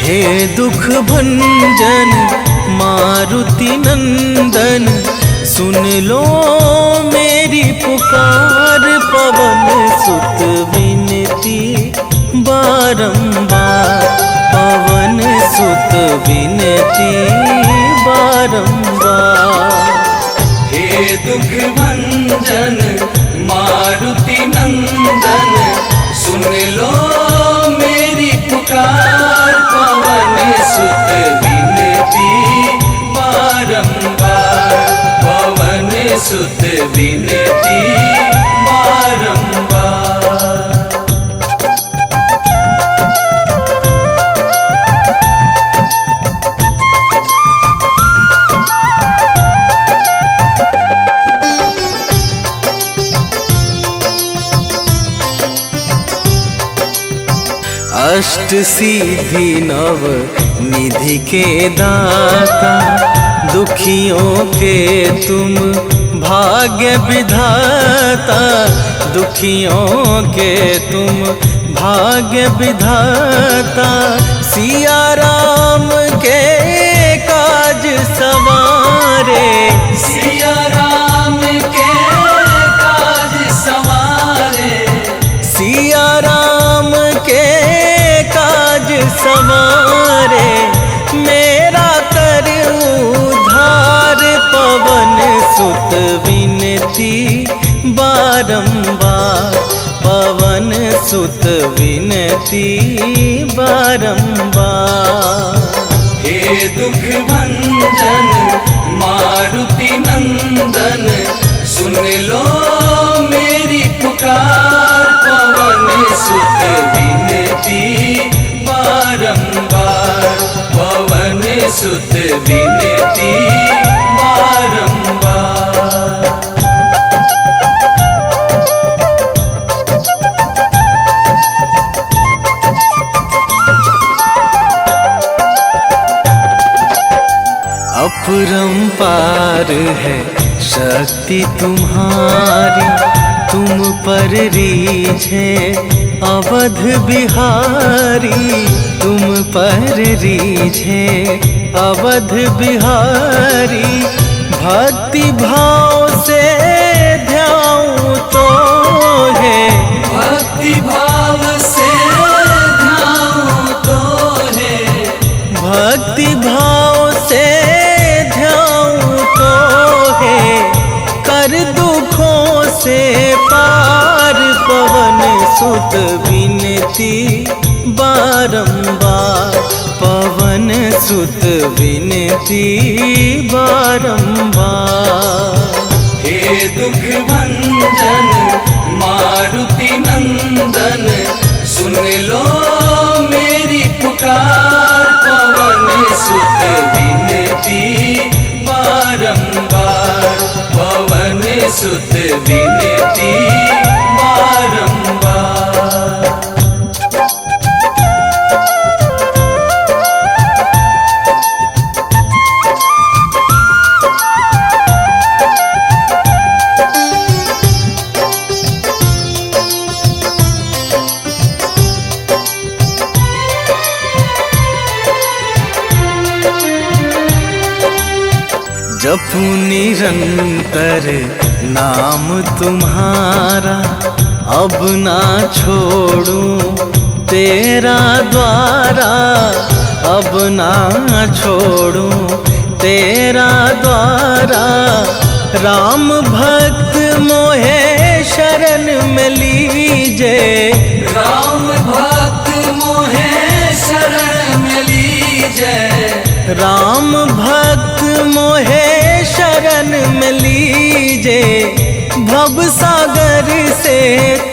हे दुख भंजन मारुति नंदन, सुन लो मेरी पुकार। पवन सुत विनती बारंबार, पवन सुत विनती बारंबार। हे दुख भंजन मारुति नंदन, सुन लो मेरी पुकार। पवन सुत विनती बारंबार, पवन सुत विनती बारंबार। अष्ट सिद्धि नव निधि के दाता, दुखियों के तुम भाग्य विधाता। दुखियों के तुम भाग्य विधाता, सिया राम के काज सवारे। सिया राम के काज सवारे, सिया राम के काज सवारे। मेरा कर उद्धार, पवन सुत विनती बारंबार, पवन सुत विनती बारंबार। हे दुख भंजन मारुति नंदन, सुन लो मेरी पुकार। पवन सुत विनती बारंबार, पवन सुत विनती बारंबार। अपरंपार है शक्ति तुम्हारी, तुम पर रीझे अवध बिहारी। तुम पर रीझे अवध बिहारी, भक्ति भाव से ध्याऊं तो है। भक्ति भाव से ध्याऊं तो है, भक्ति भाव से ध्याऊं तो है। कर दुखों से पार, पवन सुत विनती बारंबार, पवन सुत विनती बारंबार। हे दुख भंजन मारुति नंदन, सुन लो मेरी पुकार। पवन सुत विनती बारंबार, पवन सुत विनती बारंबार। जपू निरंतर नाम तुम्हारा, अब ना छोड़ूं तेरा द्वारा। अब ना छोड़ूं तेरा द्वारा। राम भक्त मोहे शरण में लीजे, राम भक्त मोहे शरण में लीजे। राम भक्त मोहे शरण में लीजे। भव सागर से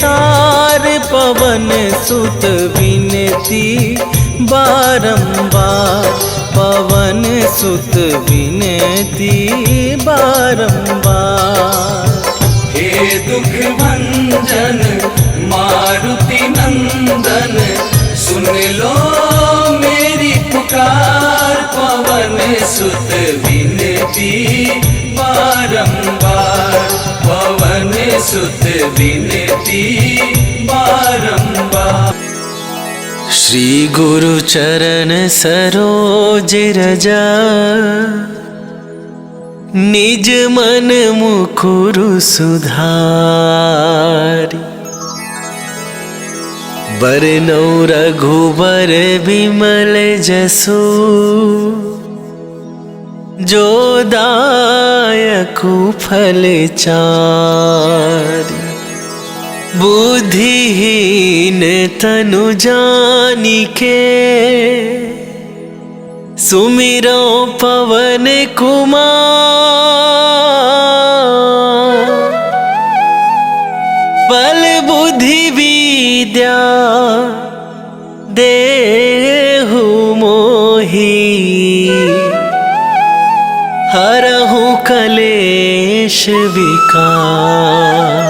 तार, पवन सुत विनती बारंबार, पवन सुत विनती बारंबार। हे दुख भंजन मारुति नंदन, सुन लो मेरी पुकार। पवन सुत विनती बारंबार, पवन सुत विनती बारंबार। श्री गुरु चरण सरोज रजा, निज मन मुकुरु सुधारि। बरनौ रघुबर बिमल जसु, जो दायकु फल चारि। बुद्धिहीन तनु जानिके, सुमिरो पवन कुमार। बल बुद्धि विद्या देहु मोहि, हरहु कलेश विकार।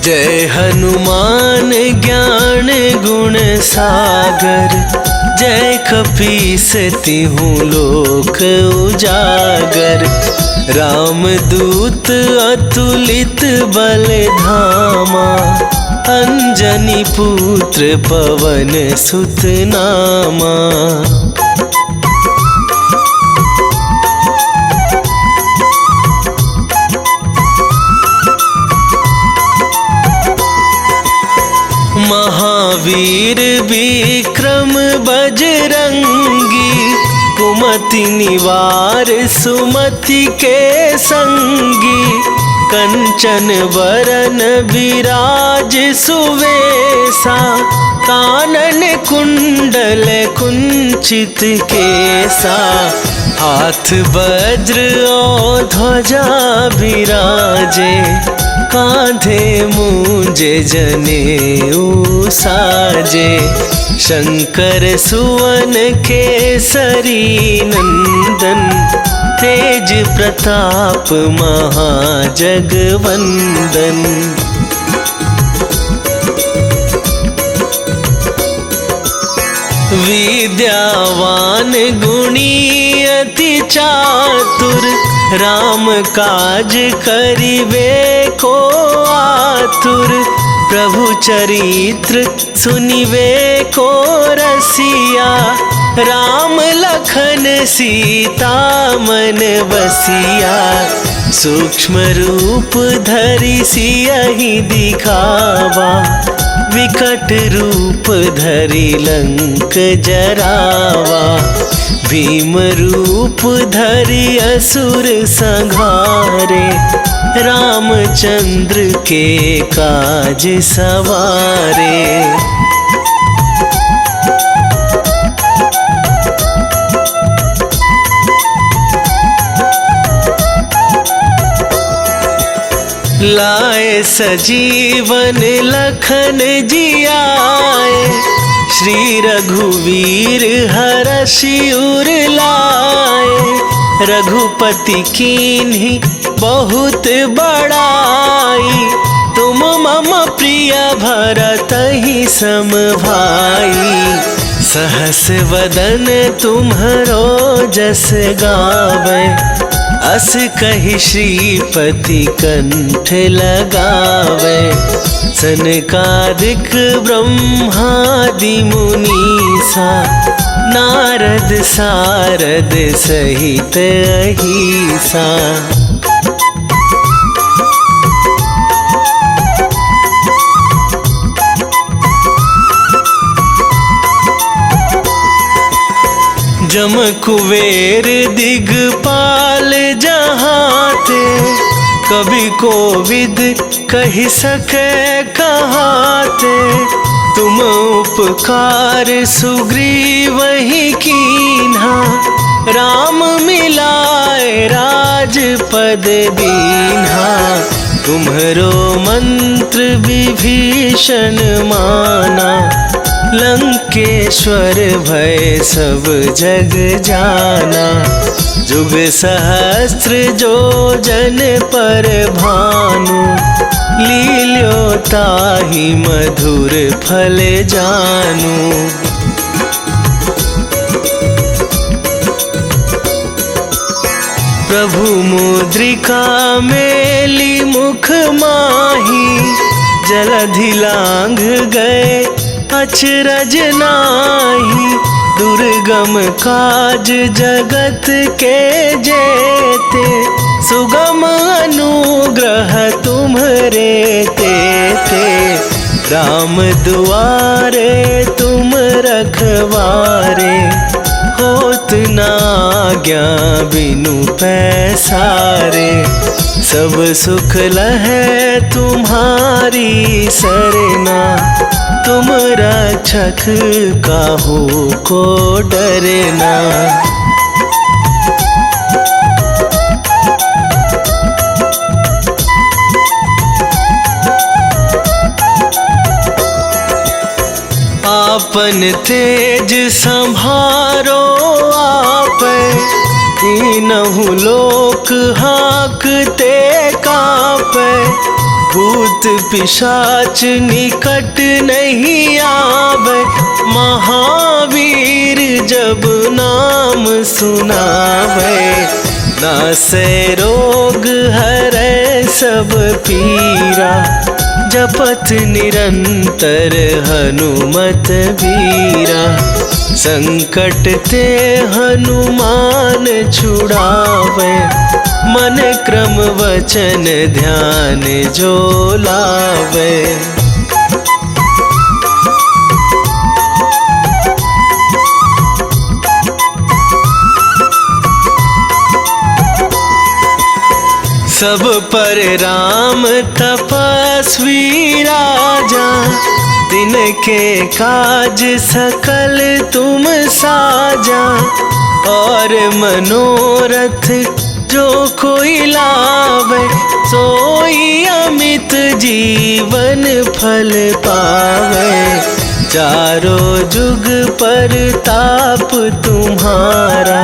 जय हनुमान ज्ञान गुण सागर, जय कपीस तिहुँ लोक उजागर। रामदूत अतुलित बल धामा, अंजनी पुत्र पवन सुत नामा। महावीर विक्रम बजरंगी, कुमति निवार सुमति के संगी। कंचन बरन विराज सुवेशा, कानन कुंडल कुंचित केसा। हाथ वज्र और ध्वजा विराजे, कांधे मूंज जनेऊ साजे। शंकर सुवन केसरी नंदन, तेज प्रताप महाजगवंदन। विद्यावान गुणी अति चातुर, राम काज करिबे को आतुर। प्रभु चरित्र सुनिबे को रसिया, राम लखन सीता मन बसिया। सूक्ष्म रूप धरि सियहि दिखावा, विकट रूप धरि लंक जरावा। भीम रूप धरि असुर संहारे, रामचंद्र के काज सवारे। लाए सजीवन लखन जियाए, श्री रघुवीर हरषि उर लाए। रघुपति कीन्ही बहुत बड़ाई, तुम मम प्रिय भरतहि सम भाई। सहस वदन तुम्हरो जस गावे, अस कहि श्रीपति कंठ लगावे। सनकादिक ब्रह्मादि मुनीसा, नारद सारद सहित अहिसा। जम कुबेर दिगपाल जहाते, कभी कोविद कहि सके कहाते। तुम उपकार सुग्रीवहि कीन्हा, राम मिलाए राजपद दीन्हा। तुम्हरो मंत्र विभीषण माना, लंकेश्वर भय सब जग जाना। जुग सहस्त्र जो जन पर भानु, लील्यो ताहि मधुर फल जानु। प्रभु मुद्रिका मेली मुख माही, जलधि लांघ गए अचरज नाहि। दुर्गम काज जगत के जेते, सुगम अनुग्रह तुम्हरे तेते। राम दुआरे तुम रखवारे, होत न आज्ञा बिनु पैसारे। सब सुख लहै तुम्हारी सरना, तुम रक्षक काहू को डरना। आपन तेज संभारो आप, तीनहु लोक हाँकते कापै। भूत पिशाच निकट नहीं आवे, महावीर जब नाम सुनावे। नासै रोग हरै सब पीरा, जपत निरंतर हनुमत बीरा। संकट ते हनुमान छुड़ावे, मन क्रम वचन ध्यान जो लावे। सब पर राम तपस्वी राजा, तिनके काज सकल तुम साजा। और मनोरथ जो कोई लावे, सोई अमित जीवन फल पावे। चारों जुग पर ताप तुम्हारा,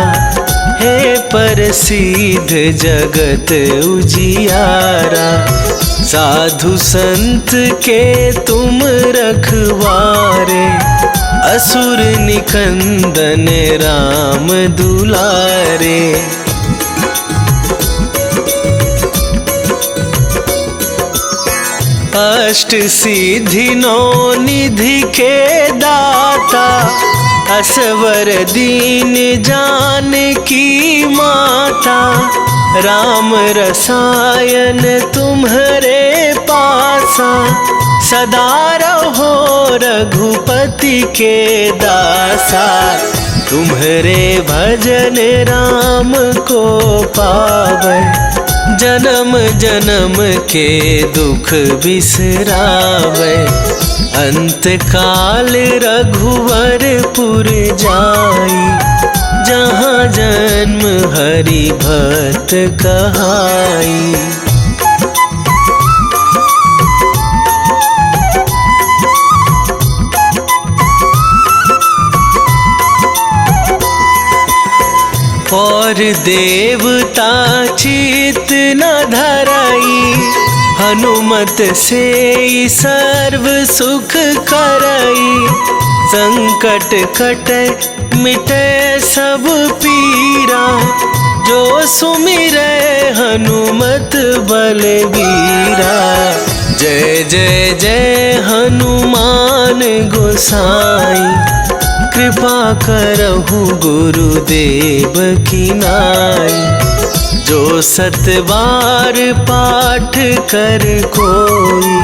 हे प्रसिद्ध जगत उजियारा। साधु संत के तुम रखवारे, असुर निकंदन राम दुलारे। अष्ट सिद्धि नौ निधि के दाता, असवर दीन जानकी माता। राम रसायन तुम्हरे पासा, सदा रहो रघुपति के दासा। तुम्हरे भजन राम को पावै, जन्म जन्म के दुख बिसरावे। अंत काल रघुवरपुर जाई, जहाँ जन्म हरि भक्त कहाई। और देवता चित न धराई, हनुमत से सर्व सुख करई। संकट कटे मिटे सब पीरा, जो सुमिरै हनुमत बलबीरा। जय जय जय हनुमान गोसाई, कृपा करहु गुरुदेव की नाई। जो सत बार पाठ कर कोई,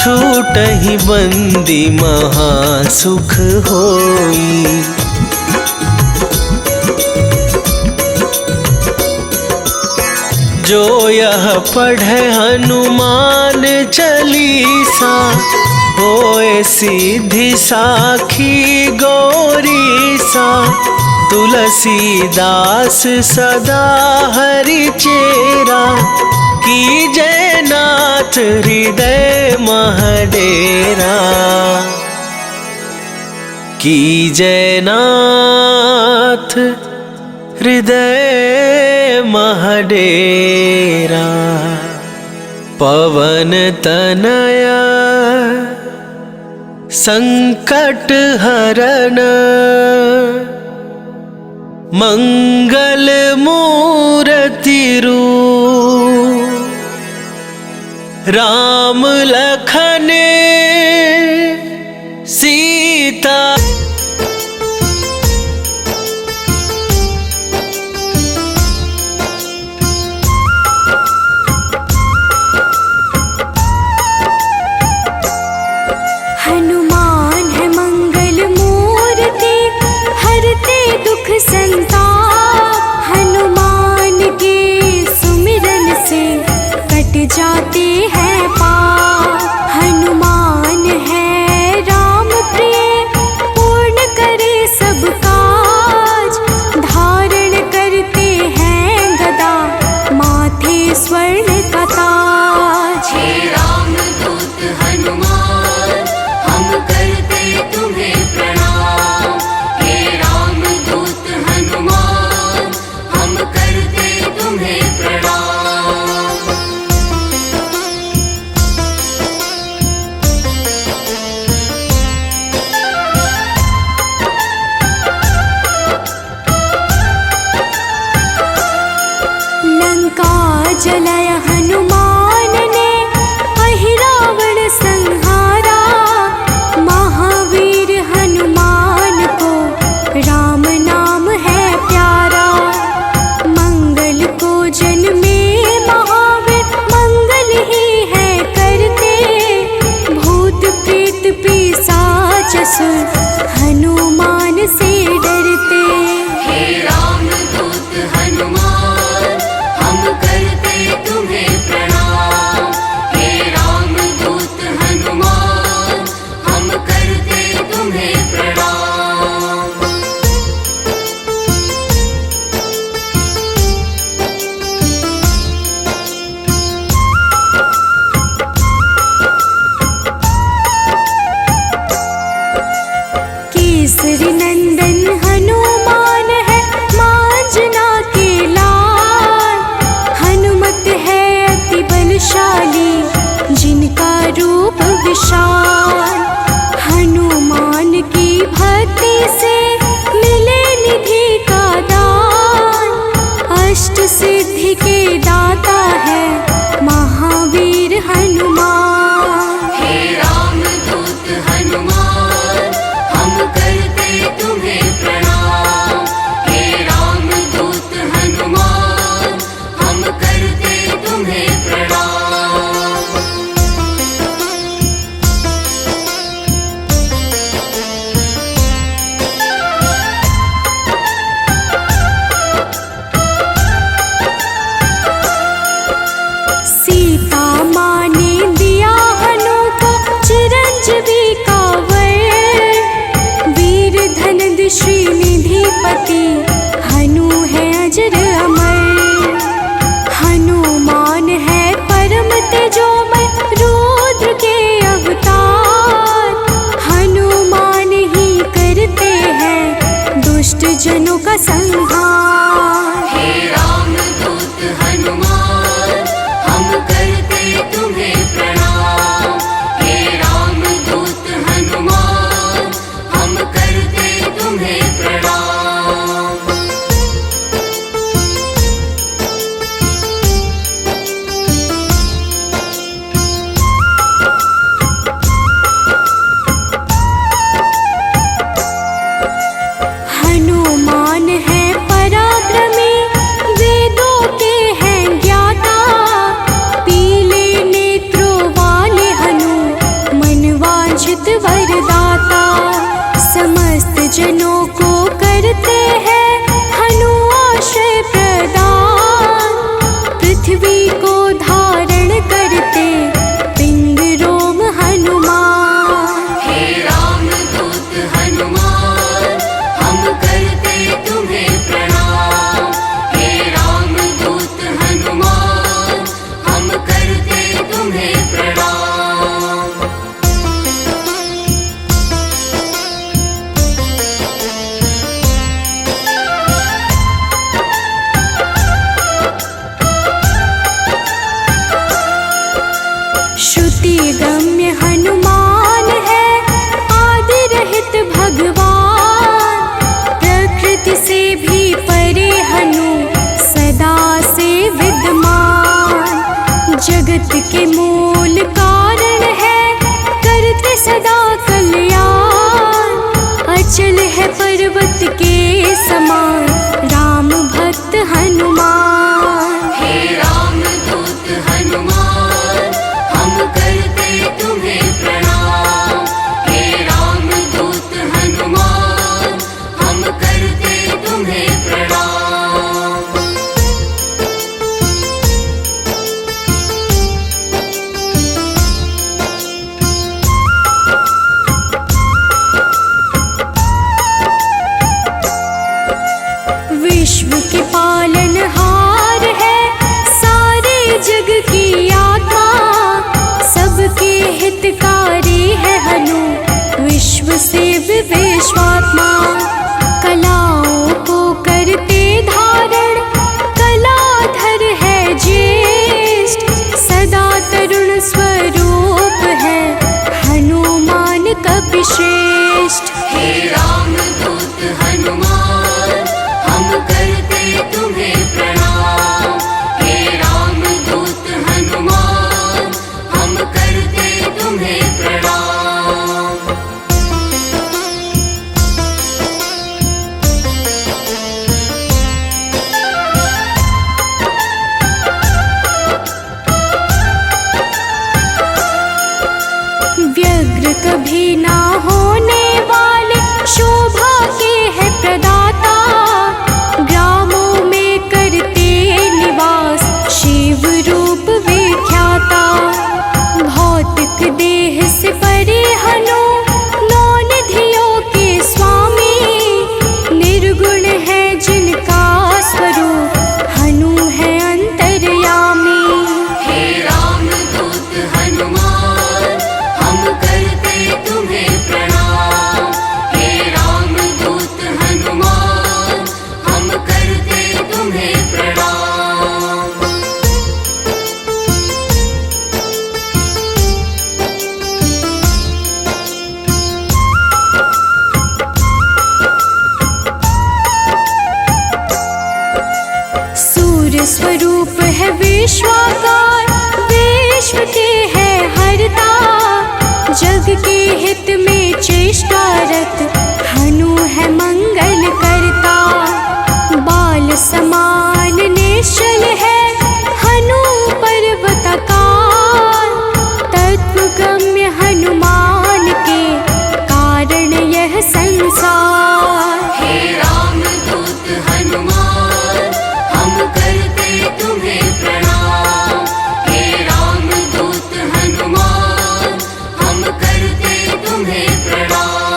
छूटहि बंदी महासुख होई। जो यह पढ़े हनुमान चालीसा, होए सिद्धि साखी गौरीसा। तुलसीदास सदा हरि चेरा, की जय नाथ हृदय महडेरा। की जयनाथ हृदय महडेरा। पवन तनया संकट हरण मंगल मूर्ति रूप। राम लखन सीता हनुमान है मंगल मूर्ति हरते दुख संताप। हनुमान के सुमिरन से कट जाते हैं पाप। हनुमान है राम प्रिय पूर्ण करे सब काज। धारण करते हैं गदा माथे स्वर्ण का ताज। हे रामदूत हनुमान हम करते तुम्हें प्रणाम। हे रामदूत हनुमान हम करते तुम्हें प्रणाम। लंका जलाय हनुमान ने अहिरावण संहारा। महावीर हनुमान को राम नाम है प्यारा। मंगल को जन्मे महावीर मंगल ही है करते। भूत प्रेत पिशाच असुर हनुमान से डरते। हे रामदूत हनुमान हम करते तुम्हें प्रणाम। हे रामदूत हनुमान हम करते तुम्हें प्रणाम। केसरी नंदन हनुमान है मांजना के लाल। हनुमत है अति बलशाली जिनका रूप विशाल। हनुमान की भक्ति से मिले निधि का दान। अष्ट सिद्धि के दाता है महावीर हनुमान। हे रामदूत हनुमान हम करते तुम्हें प्रणाम। हे रामदूत हनुमान हम करते तुम्हें प्रणाम। सीता माँ ने दिया हनु को चिरंजीवी का वर। वीर धनद श्रीनिधिपति हनु है अजर अमर। हनुमान है परम तेजोमय रुद्र के अवतार। हनुमान ही करते हैं दुष्ट जनों का संहार। हे रामदूत हनुमान हम करते तुम्हें प्रणाम। हे रामदूत हनुमान हम करते तुम्हें प्रणाम। हनुमान है पराक्रमी वेदों के हैं ज्ञाता। पीले नेत्रों वाले हनु मनवांछित वरदाता। समस्त जनों को करते हैं हनु आश्रय प्रदान। पृथ्वी को धारण करते पिंड रोम हनुमान। हे रामदूत हनुमान हम करते तुम्हें प्रणाम। हे रामदूत हनुमान हम करते तुम्हें प्रणाम। है पर्वत के समान राम भक्त हनुमान। हे राम दूत हनुमान हम करते तुम्हें प्रणाम। हे राम दूत हनुमान हम करते तुम्हें प्रणाम। विश्व के पालनहार है सारे जग की आत्मा, सबके हितकारी है हनु विश्व से विश्वात्मा। कलाओं को करते धारण कलाधर है ज्येष्ठ, सदा तरुण स्वरूप है हनुमान कपिश्रेष्ठ। हे राम दूत हनुमान हम करते तुम्हें प्रणाम। हे राम दूत हनुमान हम करते तुम्हें प्रणाम। व्यग्र कभी ना होने वाले शोभा के है प्रदाता, ग्रामों में करते निवास शिव रूप विख्याता। भौतिक देह से परे हनु नौ निधियों के स्वामी, निर्गुण है जिनका स्वरूप हनु है अंतर्यामी। हे राम दूत हनुमान हम करते तुम्हें प्रणाम। हे राम दूत हनुमान हम करते तुम्हें प्रणाम। सूर्य स्वरूप है विश्वाकार, विश्व के है हरता, जग के हित में चेष्टारत हनु है मंगल करता। बाल समान निश्चल है हनु पर्वताकार, तत्वगम्य हनुमान के कारण यह संसार। हे राम दूत हनुमान हम करते तुम्हें प्रणाम। हे राम दूत हनुमान हम करते तुम्हें प्रणाम।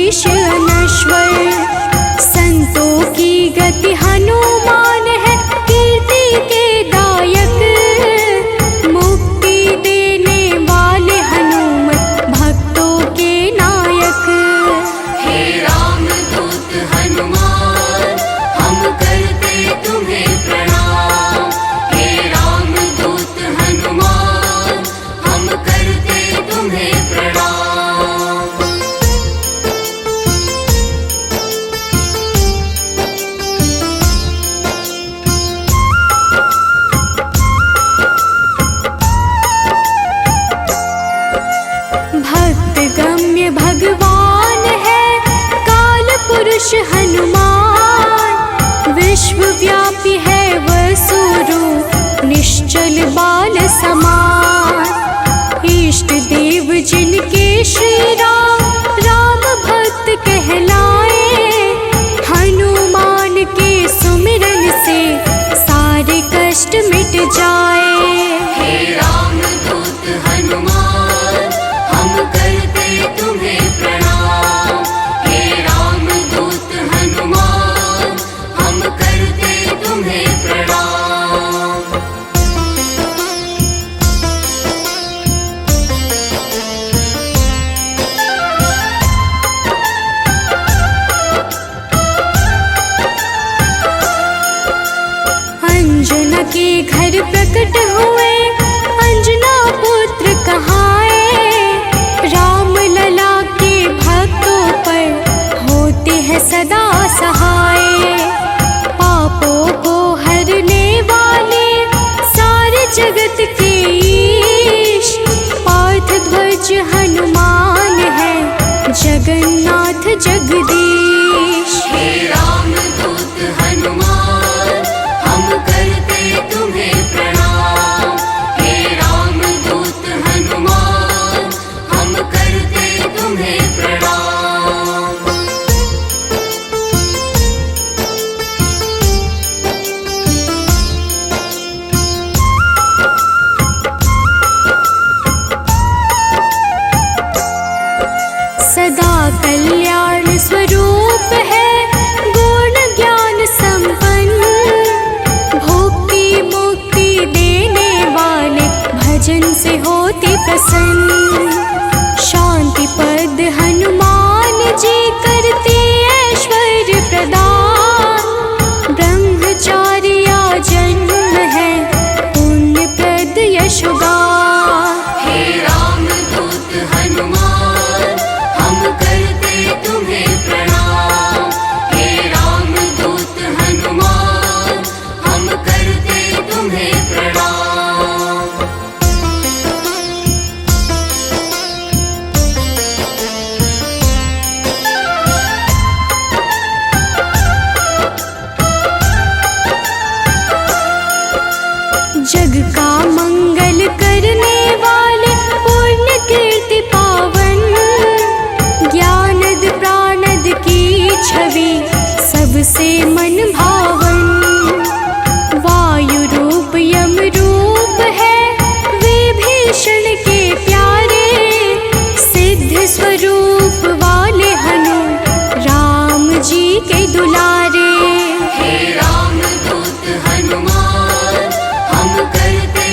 शीश अनश्वर। संतों की गति हनुमान है, कीर्ति के दायक। मुक्ति देने वाले हनुमत भक्तों के नायक। हे रामदूत हनुमान, हम करते तुम्हें प्रणाम। हे रामदूत हनुमान, हम करते तुम्हें प्रणाम। भक्त गम्य भगवान है काल पुरुष हनुमान। विश्वव्यापी है वसुरूप, निश्चल बाल समान। इष्ट देव जिनके श्री राम, राम भक्त कहलाए। हनुमान के सुमिरन से सारे कष्ट मिट जाए। हे रामदूत हनुमान, हम करते तुम्हें प्रणाम। हे रामदूत हनुमान, हम करते तुम्हें प्रणाम। अंजना के घर प्रकट हुए, अंजना पुत्र कहाए। राम लला के भक्तों पर होते हैं सदा सहाय। पापों को हरने वाले सारे जगत के ईश। पार्थ ध्वज हनुमान है, जगन्नाथ जगदीश। हे रामदूत हनुमान, हम करते तुम्हें प्रणाम। हे रामदूत हनुमान, हम करते तुम्हें प्रणाम। सदा कल्याण स्वरूप है, गुण ज्ञान संपन्न। भक्ति मुक्ति देने वाले भजन से होते प्रसन्न। शांति पद हनुमान जी करते ऐश्वर्य प्रदान। ब्रह्मचार्या जन्म है, पुण्य प्रद यशोगान। हे रामदूत हनुमान, हम करते तुम्हें प्रणाम। हे रामदूत हनुमान, हम करते तुम्हें प्रणाम। जग का मंगल करने वाले, पुण्य कीर्ति पावन। ज्ञानद प्राणद की छवि सबसे मन भावन। वायु रूप यम रूप है, विभीषण के प्यारे। सिद्ध स्वरूप वाले हनु, राम जी के दुलारे। हे रामदूत हनुमान, हम करते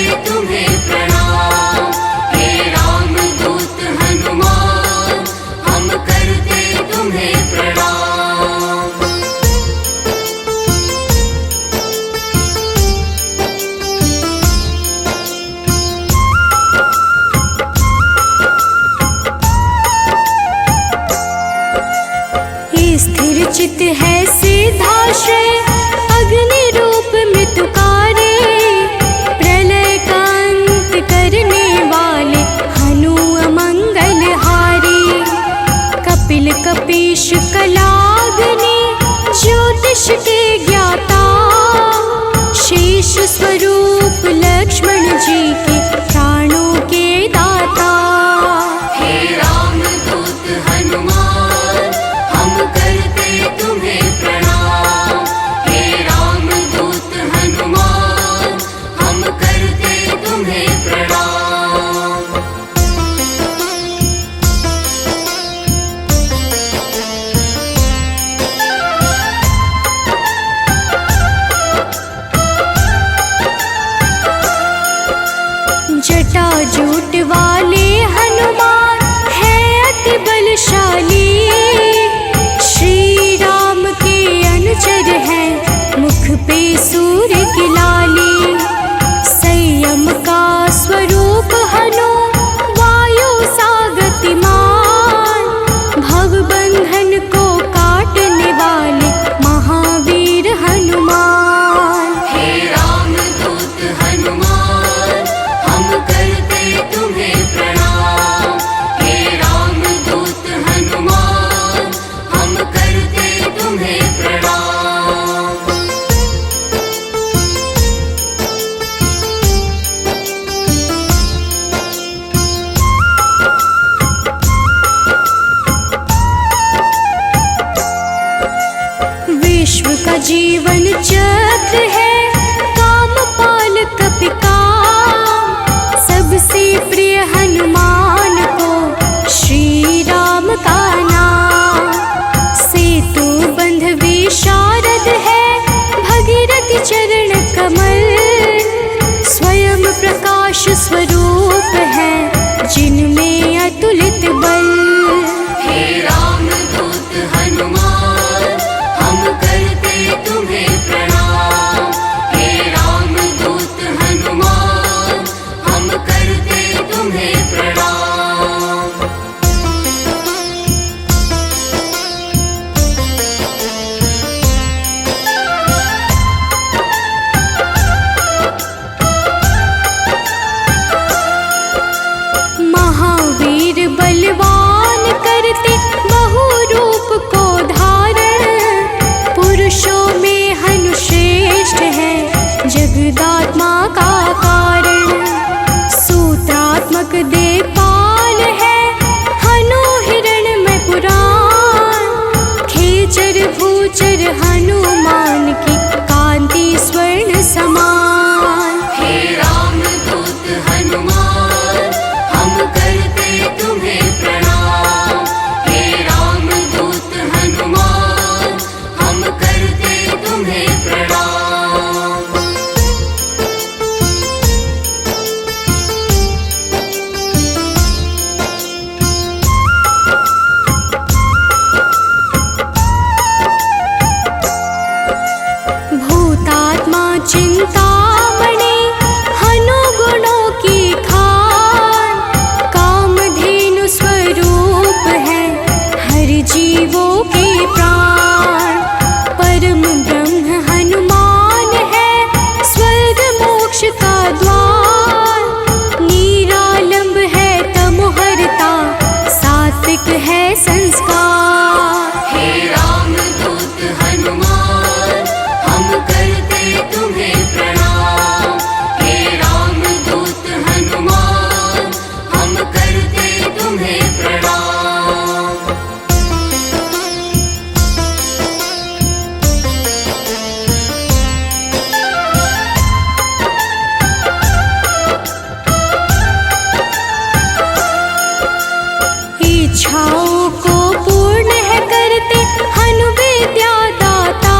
पे सूर्य की लाली, संयम का स्वरूप हनु वायु सा गतिमान, भव बंधन को काटने वाले महावीर हनुमान। हे रामदूत हनुमान, हम करते तुम्हें प्रणाम। हे रामदूत हनुमान, हम करते तुम्हें प्रणाम। विश्व का जीवन चक्र है कामपाल कपिकाम, सबसे प्रिय हनुमान को श्री राम का नाम। सेतु बंध विशारद है भगीरथ चरण कमल, स्वयं प्रकाश स्वरूप है जिनमें अतुलित बल। हे रामदूत हनुमान, हम करते तुम्हें प्रणाम। हे रामदूत हनुमान, हम करते तुम्हें प्रणाम। महावीर बलवान करते बहु रूप को धारण, पुरुषों में हनु श्रेष्ठ है जगदात्मा का कारण। सूत्रात्मक देवपाल है हनु हिरण्मय पुराण, खेचर भूचर हनुमान की कांति स्वर्ण समान। हे रामदूत हनुमान, हम करते तुम्हें प्रणाम। हे रामदूत हनुमान, हम करते तुम्हें प्रणाम। भूतात्मा चिंतामणि हनु गुणों की खान, कामधेनु स्वरूप है हर जीवों के प्राण। परम ब्रह्म हनुमान है स्वर्ग मोक्ष का द्वार, निरालंब है तमोहरता सात्विक है संस्कार। हे रामदूत हनुमान, हम करते तुम्हें प्रणाम। हे रामदूत हनुमान, हम करते तुम्हें प्रणाम। इच्छाओं को पूर्ण है करते हनु विद्या दाता,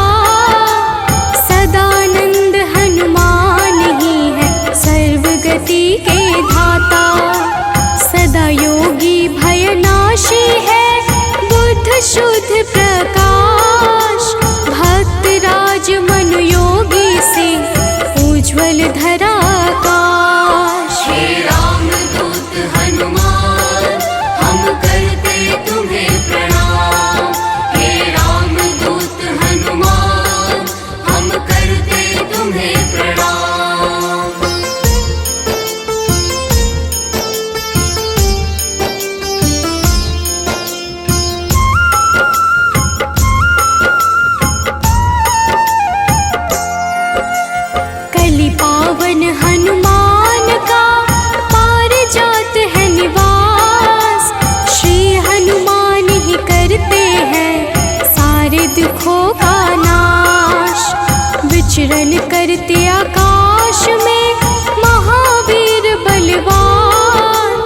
सदानंद हनुमान ही है सर्वगति के धाता। सदा योगी भयनाशी है बुद्ध शुद्ध प्रकाश, भक्त राज मनु योगी से उज्ज्वल धरा आकाश। हे रामदूत हनुमान, हम करते तुम्हें प्रणाम। हे रामदूत हनुमान, हम करते तुम्हें प्रणाम। कलि पावन हनुमान का पारिजात है निवास, श्री हनुमान ही करते हैं सारे दुखों का नाश। विचरण करते आकाश में महावीर बलवान,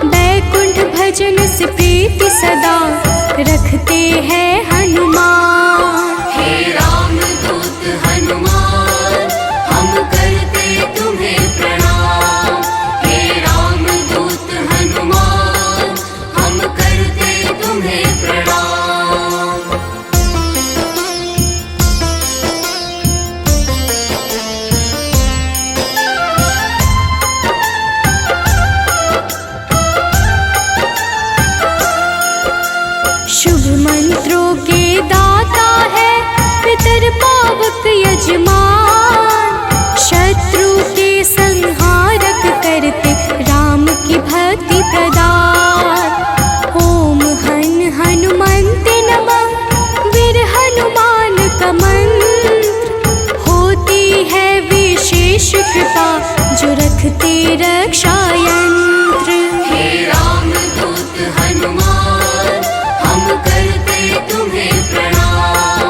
बैकुंठ भजन से प्रीति सदा रखते हैं हनुमान। हे रामदूत हनुमान, हम करते तुम्हें प्रणाम। हे रामदूत हनुमान, हम करते तुम्हें प्रणाम। कृपा जो रखते रक्षा यंत्र। हे रामदूत हनुमान हम करते तुम्हें प्रणाम।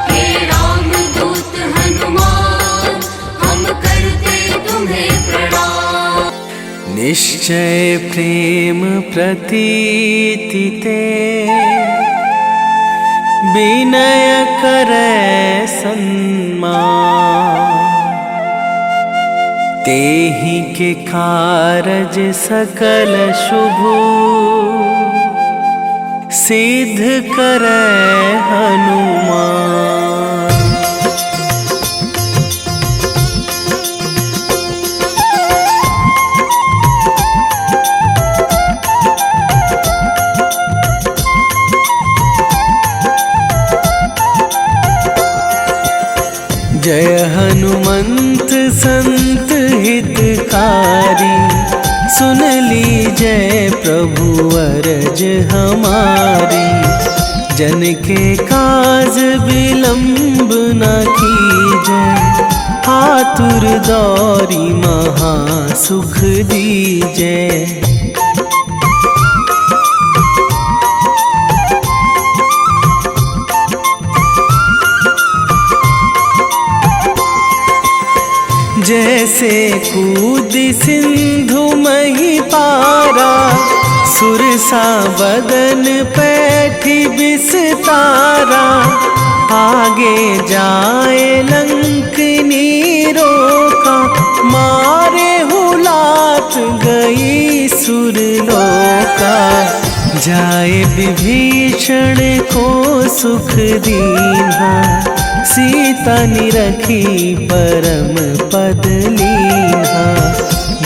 हे रामदूत हनुमान हम करते तुम्हें प्रणाम। निश्चय प्रेम प्रतीति ते विनय करे सन्मान। तेहि के कारज सकल शुभ सिद्ध करे हनुमान। जय हनुमंत संत हितकारी, सुन लीजय प्रभु अरज हमारी। जन के काज विलंब न कीजय, आतुर दौरी महा सुख दीजय। जैसे कूद सिंधु मही पारा, सुरसा बदन पैठी बिस्तारा। आगे जाए लंकनी रोका, मारे हुलात गई सुरलोका। जाए विभीषण को सुख दीन्हा, सीता निरखी परम पद लीन्हा।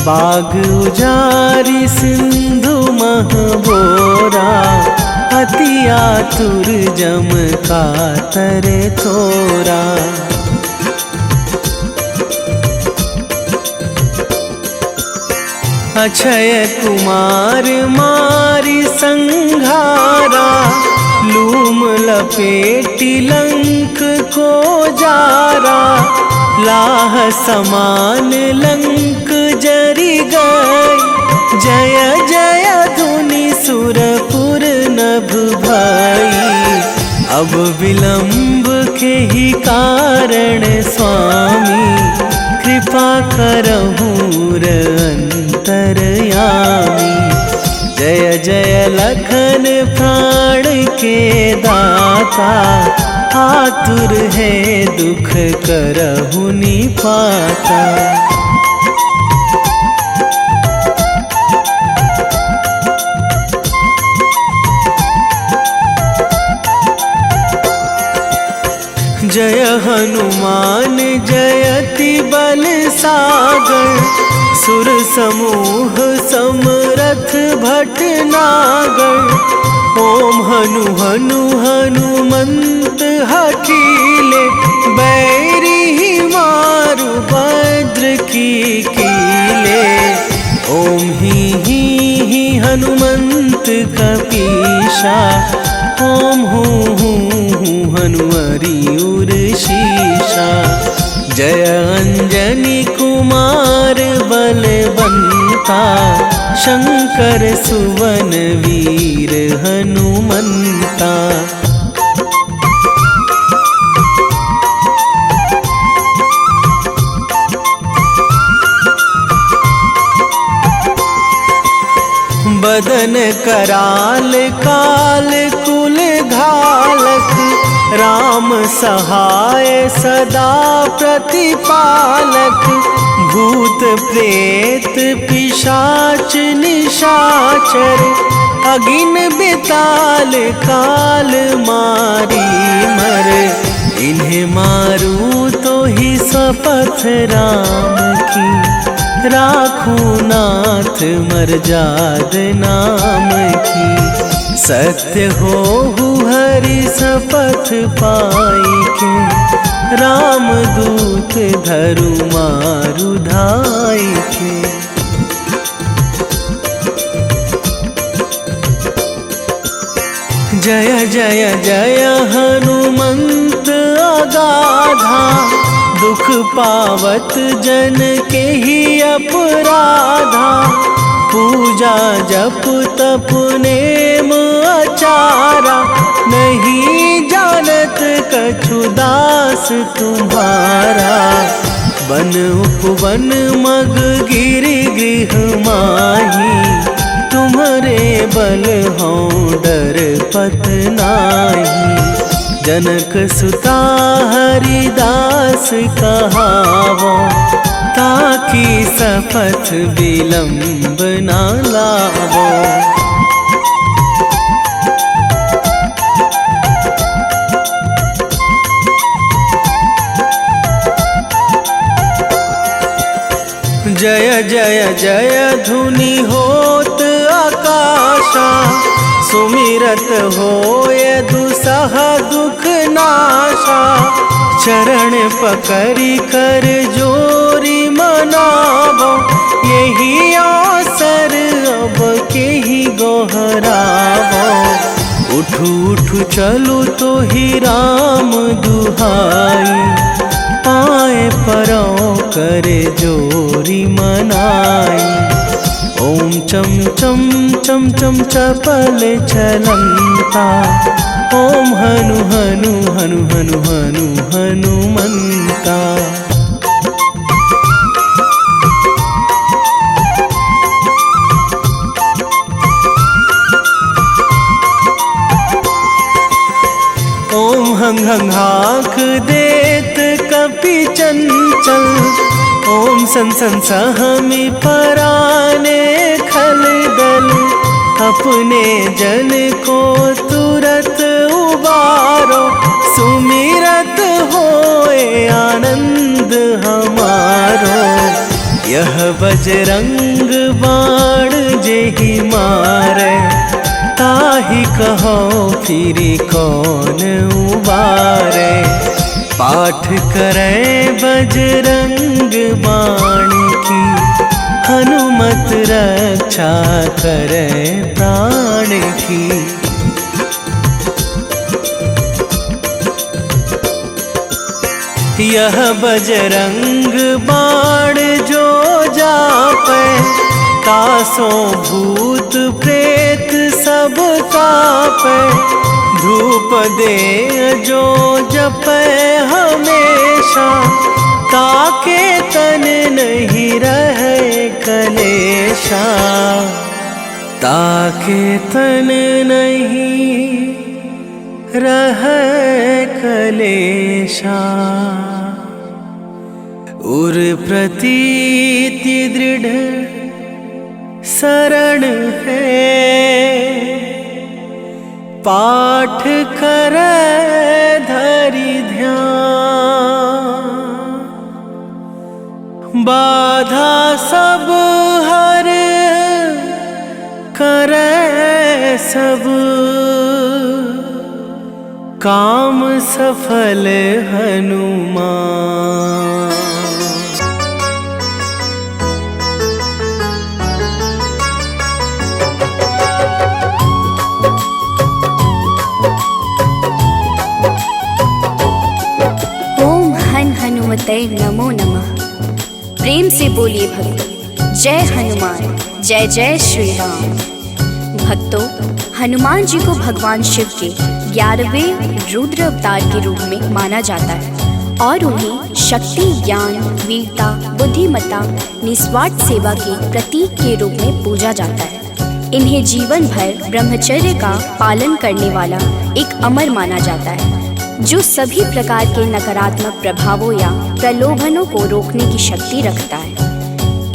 बाग उजारी सिंधु महबोरा, अति आतुर जम कातर थोरा। अक्षय कुमार मारी संघारा, लूम लपेटी लंक को जारा। लाह समान लंक जरी गई, जय जय धुनि सुरपुर नभ भई। अब विलंब के ही कारण स्वामी, कृपा करहु अंतरयामी। जय जय लखन प्राण के दाता, आतुर है दुख करहु निपाता। जय हनुमान जयति बल सागर, सुर समूह समरथ भटनागर। ओम हनु हनु हनुमंत हठीले, बैरी मारु भद्र की कीले। ओम ही हनुमंत कपीशा, ओम हूँ हनुमरी उर शीशा। जय अंजनी कुमार बलवंता, शंकर सुवन वीर हनुमंता। बदन कराल काल कुल घालक, राम सहाय सदा प्रतिपालक। भूत प्रेत पिशाच निशाचर, अगिन बिताल काल मारी मर। इन्हें मारू तो ही शपथ राम की, राखूं नाथ मर्याद नाम की। सत्य हो हरि शपथ पाई के, रामदूत धरु मारु धाई के। जय जय जय हनुमंत अगाधा, दुख पावत जन के ही अपराधा, पूजा जप तप नेम आचारा, नहीं जानत कछु दास तुम्हारा। वन उपवन मग गिरि गृह माही, तुम्हारे बल हों डर पत नाही। जनक सुता हरिदास कहावो, ताकि सपथ विलंब ना लावो। जय जय जय धुनि होत आकाशा, सुमिरत होय दुसह दुख नाशा। चरण पकड़ी कर जोरी मनावो, यही अवसर अब के ही गोहरावो। उठू उठू चलू तो ही राम दुहाई, पाए परो करे जोरी मनाई। ओम चम चम चम चम चपल चलंता, ओम हनु हनु हनु हनु हनु हनुमंता। ओम हंग हंग हाक देत कपि चंचल, ओम सन सन सहमी पराने खल दल। अपने जन को तुरत उबारो, सुमिरत होए आनंद हमारो। यह बजरंग बाण जेहि मारे, ताहि कहो फिरि कौन उबारे। पाठ करें बजरंग बाण की, हनुमत रक्षा करें प्राण की। यह बजरंग बाण जो जापे, तासों भूत प्रेत सब कापे। धूप दे जो जपे हमेशा, ताके तन नहीं रहे कलेशा। ताके तन नहीं रहे कलेशा। उर प्रतीति दृढ़ शरण है, पाठ करे धरि ध्यान। बाधा सब हर करे सब, काम सफल हनुमान। ओम हन हनुमते नमो नमः। प्रेम से बोलिए भक्तों, जय हनुमान, जय जय श्री राम। भक्तों, हनुमान जी को भगवान शिव के 11वें रुद्र अवतार के रूप में माना जाता है और उन्हें शक्ति, ज्ञान, वीरता, बुद्धिमत्ता, निस्वार्थ सेवा के प्रतीक के रूप में पूजा जाता है। इन्हें जीवन भर ब्रह्मचर्य का पालन करने वाला एक अमर माना जाता है, जो सभी प्रकार के नकारात्मक प्रभावों या प्रलोभनों को रोकने की शक्ति रखता है।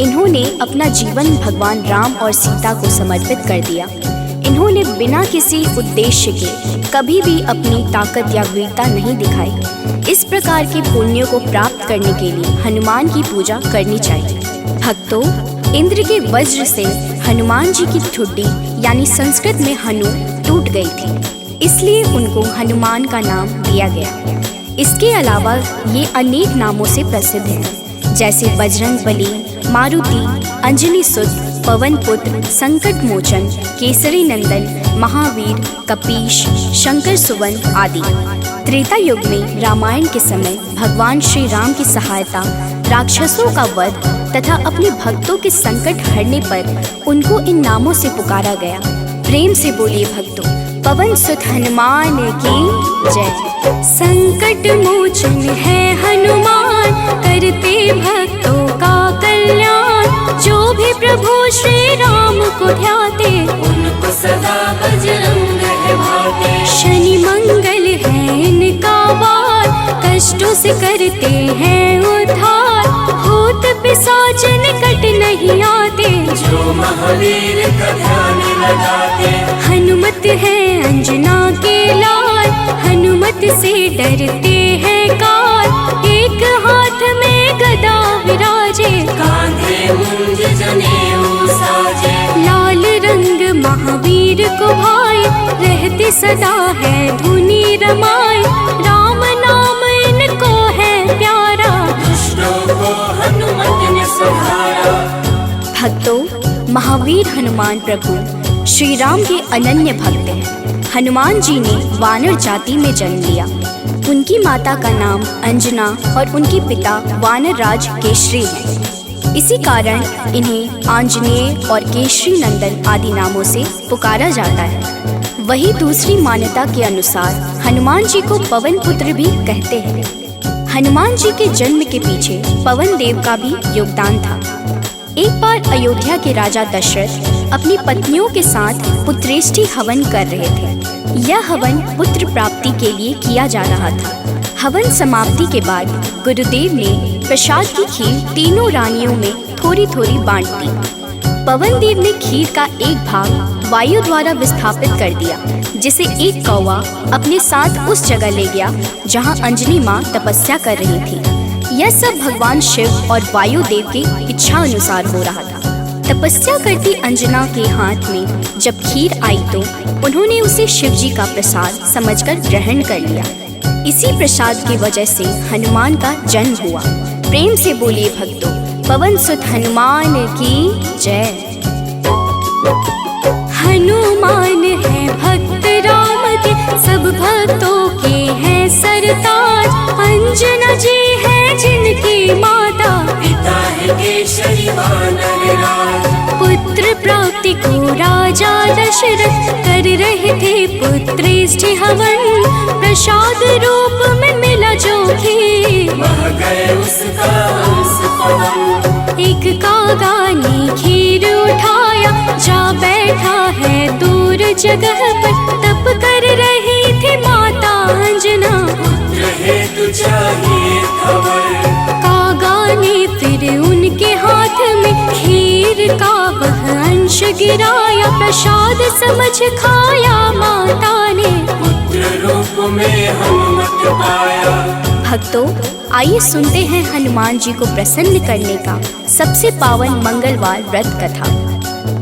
इन्होंने अपना जीवन भगवान राम और सीता को समर्पित कर दिया। इन्होंने बिना किसी उद्देश्य के कभी भी अपनी ताकत या वीरता नहीं दिखाई। इस प्रकार के पुण्यों को प्राप्त करने के लिए हनुमान की पूजा करनी चाहिए। भक्तों, इंद्र के वज्र से हनुमान जी की ठुड्डी यानी संस्कृत में हनु टूट गई थी, इसलिए उनको हनुमान का नाम दिया गया। इसके अलावा ये अनेक नामों से प्रसिद्ध हैं, जैसे बजरंग बली, मारुति, अंजनी सुत, पवन पुत्र, संकट मोचन, केसरी नंदन, महावीर, कपीश, शंकर सुवन आदि। त्रेता युग में रामायण के समय भगवान श्री राम की सहायता, राक्षसों का वध तथा अपने भक्तों के संकट हरने पर उनको इन नामों से पुकारा गया। प्रेम से बोलिए भक्तों, पवन सुत हनुमान की जय। संकट मोचन है हनुमान, करते भक्तों का कल्याण। जो भी प्रभु श्री राम को ध्याते, उनको सदा बजरंग है भाते। शनि मंगल है इनका वार, कष्टों से करते हैं उद्धार। भूत पिशाच निकट नहीं आते, जो महावीर का ध्यान लगाते। हनुमत है अंजना के लाल, हनुमत से डरते हैं काल। एक हाथ में गदा विराजे, कांधे मुंज जनेऊ साजे। लाल रंग महावीर को भाई, रहते सदा है धुनी रमाए। राम नाम इनको है प्यारा, दुष्टों को हनुमत ने संहारा। भक्तों, महावीर हनुमान प्रभु श्री राम के अनन्य भक्त हैं। हनुमान जी ने वानर जाति में जन्म लिया। उनकी माता का नाम अंजना और उनके पिता वानर राज केशरी हैं। इसी कारण इन्हें आंजनेय और केशरी नंदन आदि नामों से पुकारा जाता है। वही दूसरी मान्यता के अनुसार हनुमान जी को पवन पुत्र भी कहते हैं। हनुमान जी के जन्म के पीछे पवन देव का भी योगदान था। एक बार अयोध्या के राजा दशरथ अपनी पत्नियों के साथ पुत्रेष्टि हवन कर रहे थे। यह हवन पुत्र प्राप्ति के लिए किया जा रहा था। हवन समाप्ति के बाद गुरुदेव ने प्रसाद की खीर तीनों रानियों में थोड़ी थोड़ी बांट दी। पवन देव ने खीर का एक भाग वायु द्वारा विस्थापित कर दिया, जिसे एक कौवा अपने साथ उस जगह ले गया जहाँ अंजनी माँ तपस्या कर रही थी। यह सब भगवान शिव और वायु देव की इच्छा अनुसार हो रहा था। तपस्या करती अंजना के हाथ में जब खीर आई तो उन्होंने उसे शिव जी का प्रसाद समझकर ग्रहण कर लिया। इसी प्रसाद की वजह से हनुमान का जन्म हुआ। प्रेम से बोलिए भक्तों, पवन सुत हनुमान की जय। हनुमान है भक्त राम के, सब भक्तों के हैं सरताज। अंजना जी है जिनकी माता, पिता है केशरी वानर राज। पुत्र प्राप्ति को राजा दशरथ कर रहे थे पुत्रेष्टि हवन। प्रसाद रूप में मिला जो खीर, वह गए उसका अंश पवन। एक कागा ने खीर उठाया, जा बैठा है दूर जगह पर। तप कर रही थी माता अंजना, पुत्र हेतु चाहिए खबर। कागा ने फिर उनके हाथ में खीर का वह अंश गिराया। प्रसाद समझ खाया माता ने, पुत्र रूप में हनुमत पाया। भक्तों, आइए सुनते हैं हनुमान जी को प्रसन्न करने का सबसे पावन मंगलवार व्रत कथा।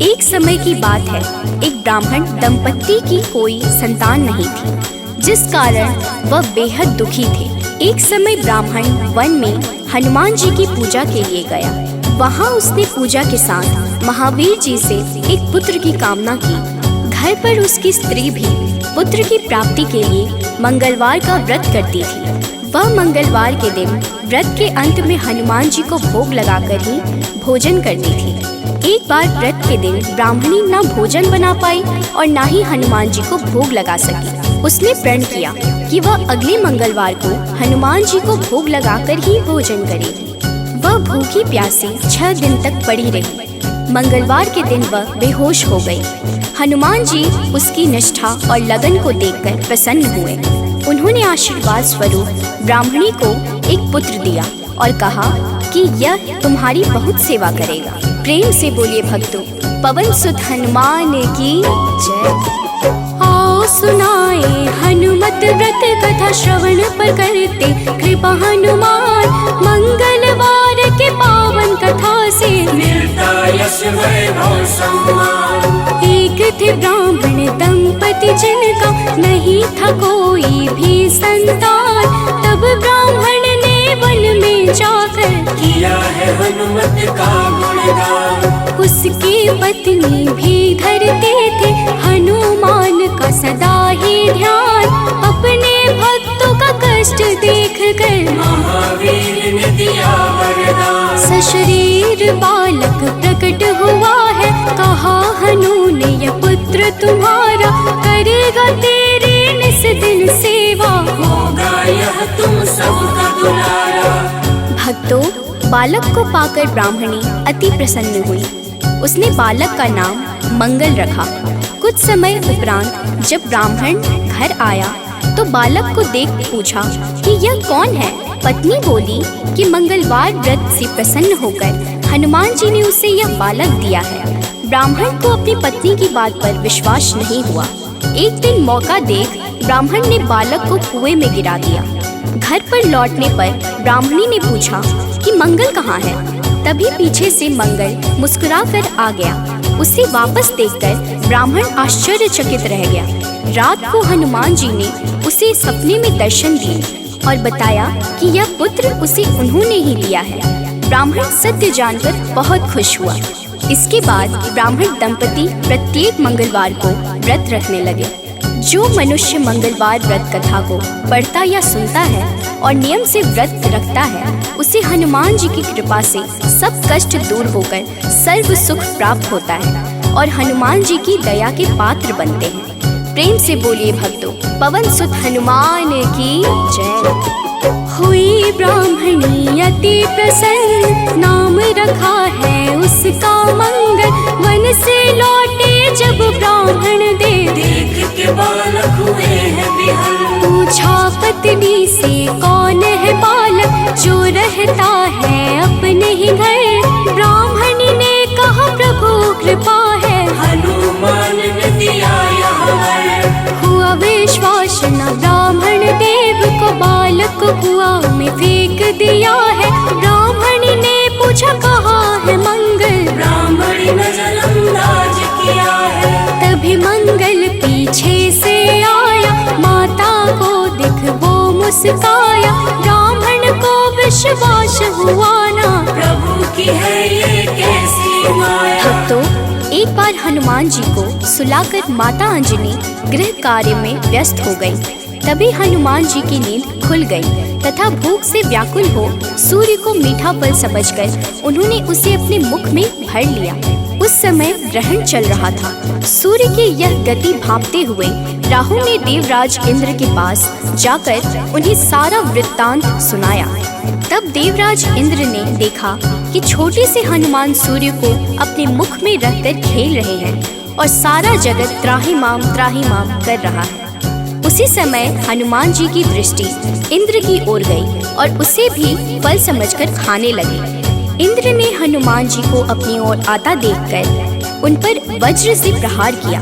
एक समय की बात है, एक ब्राह्मण दंपत्ति की कोई संतान नहीं थी, जिस कारण वह बेहद दुखी थे। एक समय ब्राह्मण वन में हनुमान जी की पूजा के लिए गया। वहाँ उसने पूजा के साथ महावीर जी से एक पुत्र की कामना की। घर पर उसकी स्त्री भी पुत्र की प्राप्ति के लिए मंगलवार का व्रत करती थी। वह मंगलवार के दिन व्रत के अंत में हनुमान जी को भोग लगाकर ही भोजन करती थी। एक बार व्रत के दिन ब्राह्मणी न भोजन बना पाई और न ही हनुमान जी को भोग लगा सकी। उसने प्रण किया कि वह अगले मंगलवार को हनुमान जी को भोग लगाकर ही भोजन करेगी। वह भूखी प्यासी 6 दिन तक पड़ी रही। मंगलवार के दिन वह बेहोश हो गई। हनुमान जी उसकी निष्ठा और लगन को देखकर प्रसन्न हुए। उन्होंने आशीर्वाद स्वरूप ब्राह्मणी को एक पुत्र दिया और कहा कि यह तुम्हारी बहुत सेवा करेगा। प्रेम से बोलिए भक्तों, पवन सुत हनुमान की जय। आओ सुनाए हनुमत व्रत कथा, श्रवण पर करते कृपा हनुमान। मंगलवार के पावन कथा से मिलता यश वैभव सम्मान। एक थे ब्राह्मण दंपति जिनका नहीं था कोई भी संतान। तब ब्राह्मण ने वन में जाकर किया है हनुमत का गुणगान। उसकी पत्नी भी धरते थे हनुमान का सदा ही ध्यान। अपने भक्तों कष्ट देख कर महावीर ने दिया वरदान। सशरीर बालक प्रकट हुआ है, कहा हनु ने यह पुत्र तुम्हारा करेगा तेरी निस दिन सेवा, होगा यह तुम सबका दुलारा। भक्तों, बालक को पाकर ब्राह्मणी अति प्रसन्न हुई। उसने बालक का नाम मंगल रखा। कुछ समय उपरांत जब ब्राह्मण घर आया तो बालक को देख पूछा कि यह कौन है। पत्नी बोली कि मंगलवार व्रत से प्रसन्न होकर हनुमान जी ने उसे यह बालक दिया है। ब्राह्मण को अपनी पत्नी की बात पर विश्वास नहीं हुआ। एक दिन मौका देख ब्राह्मण ने बालक को कुएं में गिरा दिया। घर पर लौटने पर ब्राह्मणी ने पूछा कि मंगल कहाँ है। तभी पीछे से मंगल मुस्कुरा कर आ गया। उसे वापस देखकर ब्राह्मण आश्चर्यचकित रह गया। रात को हनुमान जी ने उसे सपने में दर्शन दिए और बताया कि यह पुत्र उसे उन्होंने ही दिया है। ब्राह्मण सत्य जानकर बहुत खुश हुआ। इसके बाद ब्राह्मण दंपति प्रत्येक मंगलवार को व्रत रखने लगे। जो मनुष्य मंगलवार व्रत कथा को पढ़ता या सुनता है और नियम से व्रत रखता है, उसे हनुमान जी की कृपा से सब कष्ट दूर होकर सर्व सुख प्राप्त होता है और हनुमान जी की दया के पात्र बनते हैं। प्रेम से बोलिए भक्तों, पवन सुत हनुमान की जय। हुई ब्राह्मणी अति प्रसन्न, नाम रखा है उसका मंगल। वन से लौटे जब ब्राह्मण देख के बालक हुए हैं विहल। पूछा पत्नी से कौन है बालक जो रहता है अपने ही घर। ब्राह्मणी ने कहा प्रभु कृपा है, हनुमान ने दिया यह वर। हुआ विश्वास न ब्राह्मण देव को, बालक को कुआं में फेंक दिया है। ब्राह्मणी ने पूछा कहाँ है मंगल, ब्राह्मणी नजरअंदाज किया है। तभी मंगल पीछे से आया, माता को दिख वो मुस्काया। ब्राह्मण को विश्वास हुआ ना, प्रभु की है ये कैसी माया। भक्तों, एक बार हनुमान जी को सुलाकर माता अंजनी गृह कार्य में व्यस्त हो गई। तभी हनुमान जी की नींद खुल गई तथा भूख से व्याकुल हो सूर्य को मीठा फल समझकर उन्होंने उसे अपने मुख में भर लिया। उस समय ग्रहण चल रहा था। सूर्य की यह गति भांपते हुए राहु ने देवराज इंद्र के पास जाकर उन्हें सारा वृत्तांत सुनाया। तब देवराज इंद्र ने देखा कि छोटे से हनुमान सूर्य को अपने मुख में रखकर खेल रहे हैं और सारा जगत त्राहिमाम कर रहा है। उसी समय हनुमान जी की दृष्टि इंद्र की ओर गई और उसे भी फल समझकर खाने लगे। इंद्र ने हनुमान जी को अपनी ओर आता देखकर उन पर वज्र से प्रहार किया।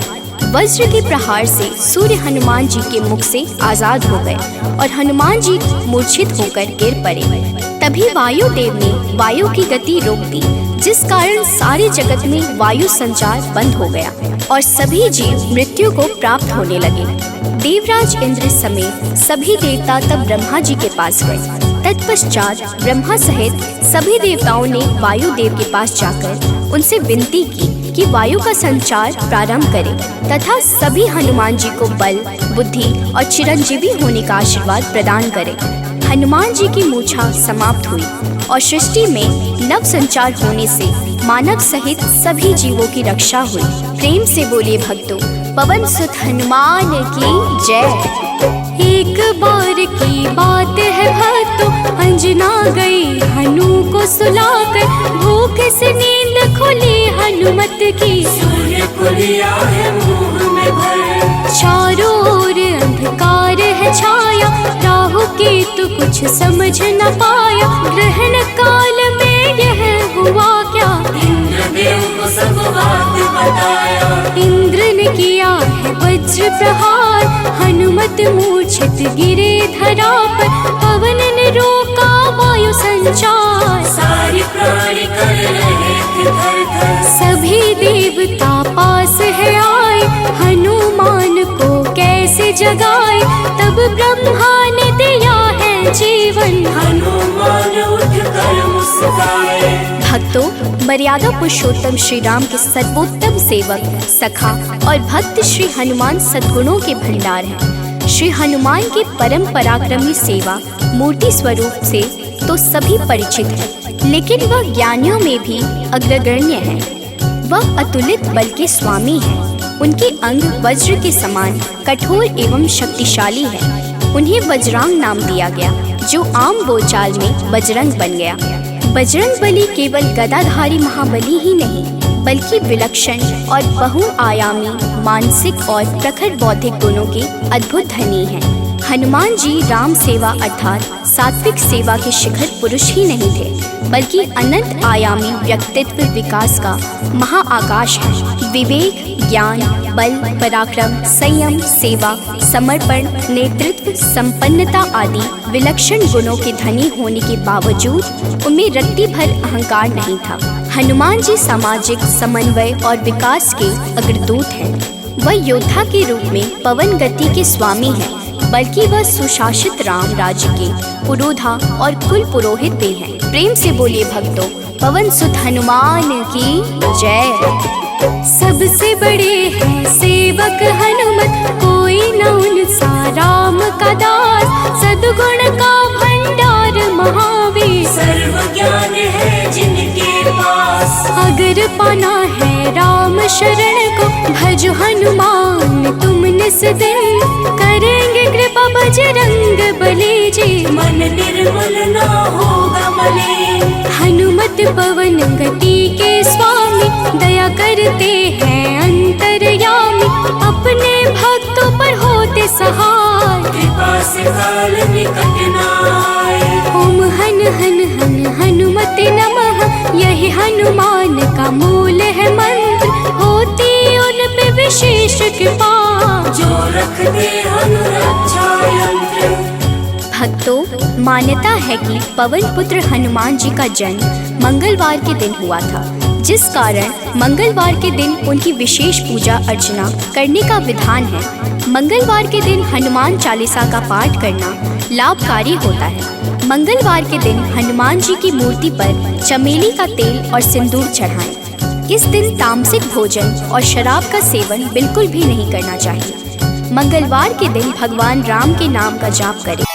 वज्र के प्रहार से सूर्य हनुमान जी के मुख से आजाद हो गए और हनुमान जी मूर्छित होकर गिर पड़े। तभी वायुदेव ने वायु की गति रोक दी, जिस कारण सारे जगत में वायु संचार बंद हो गया और सभी जीव मृत्यु को प्राप्त होने लगे। देवराज इंद्र समेत सभी देवता तब ब्रह्मा जी के पास गए। तत्पश्चात ब्रह्मा सहित सभी देवताओं ने वायुदेव के पास जाकर उनसे विनती की कि वायु का संचार प्रारंभ करें तथा सभी हनुमान जी को बल, बुद्धि और चिरंजीवी होने का आशीर्वाद प्रदान करें। हनुमान जी की मूर्छा समाप्त हुई और सृष्टि में नव संचार होने से मानव सहित सभी जीवों की रक्षा हुई। प्रेम से बोलिए भक्तों, पवन सुत हनुमान की जय। एक बार की बात है भक्तों, अंजना गई हनु को सुलाकर। भूख से नींद खुली हनुमत की, सूर्य को लिया है मुंह में भर। चारों ओर अंधकार है छाया, राहु केतु कुछ समझ न पाया। ग्रहण काल में यह हुआ क्या, इंद्रदेव को सब बात बताया। इंद्र ने किया है वज्र प्रहार, हनुमत मूर्छित गिरे धरा पर। पवन ने रोका वायु संचार, सारी प्राणी कर रहे थे थर-थर। सभी देवता पास है आए, हनुमान को कैसे जगाए। तब ब्रह्मा ने दिया है जीवन, हनुमान उठकर मुस्काए। भक्तों, मर्यादा पुरुषोत्तम श्री राम के सर्वोत्तम सेवक, सखा और भक्त श्री हनुमान सद्गुणों के भंडार हैं। श्री हनुमान की परम पराक्रमी सेवा मूर्ति स्वरूप से तो सभी परिचित है, लेकिन वह ज्ञानियों में भी अग्रगण्य है। वह अतुलित बल के स्वामी है। उनके अंग वज्र के समान कठोर एवं शक्तिशाली है। उन्हें वज्रांग नाम दिया गया, जो आम बोलचाल में बजरंग बन गया। बजरंग बली केवल गदाधारी महाबली ही नहीं, बल्कि विलक्षण और बहुआयामी मानसिक और प्रखर बौद्धिक गुणों के अद्भुत धनी हैं। हनुमान जी राम सेवा अर्थात सात्विक सेवा के शिखर पुरुष ही नहीं थे, बल्कि अनंत आयामी व्यक्तित्व विकास का महाआकाश है। विवेक, ज्ञान, बल, पराक्रम, संयम, सेवा, समर्पण, नेतृत्व, संपन्नता आदि विलक्षण गुणों के धनी होने के बावजूद उनमें रत्ती भर अहंकार नहीं था। हनुमान जी सामाजिक समन्वय और विकास के अग्रदूत हैं। वह योद्धा के रूप में पवन गति के स्वामी हैं, बल्कि वह सुशासित राम राज्य के पुरोधा और कुल पुरोहित भी हैं। प्रेम से बोलिए भक्तों, पवन सुत हनुमान की जय। सबसे बड़े हैं सेवक हनुमत, कोई न उनसा राम का दास। सद्गुण का भंडार महावीर, सर्व ज्ञान है जिनके पास। अगर पाना है राम शरण को, भज हनुमान तुम निस दिन। करेंगे कृपा बजरंग बली जी, मन निर्मल ना होगा मलिन। हनुमत पवन गति के स्वामी, दया करते हैं अंतर्यामी। अपने भक्तों पर होते सहाय, कृपा से काल निकट न आए। ओम हन हन हन हनुमते नमः, यही हनुमान का मूल है मंत्र। होती उन पे विशेष कृपा, जो रख दे अनुरक्षा यंत्र। भक्तों, मान्यता है कि पवन पुत्र हनुमान जी का जन्म मंगलवार के दिन हुआ था, जिस कारण मंगलवार के दिन उनकी विशेष पूजा अर्चना करने का विधान है। मंगलवार के दिन हनुमान चालीसा का पाठ करना लाभकारी होता है। मंगलवार के दिन हनुमान जी की मूर्ति पर चमेली का तेल और सिंदूर चढ़ाएं। इस दिन तामसिक भोजन और शराब का सेवन बिल्कुल भी नहीं करना चाहिए। मंगलवार के दिन भगवान राम के नाम का जाप करें।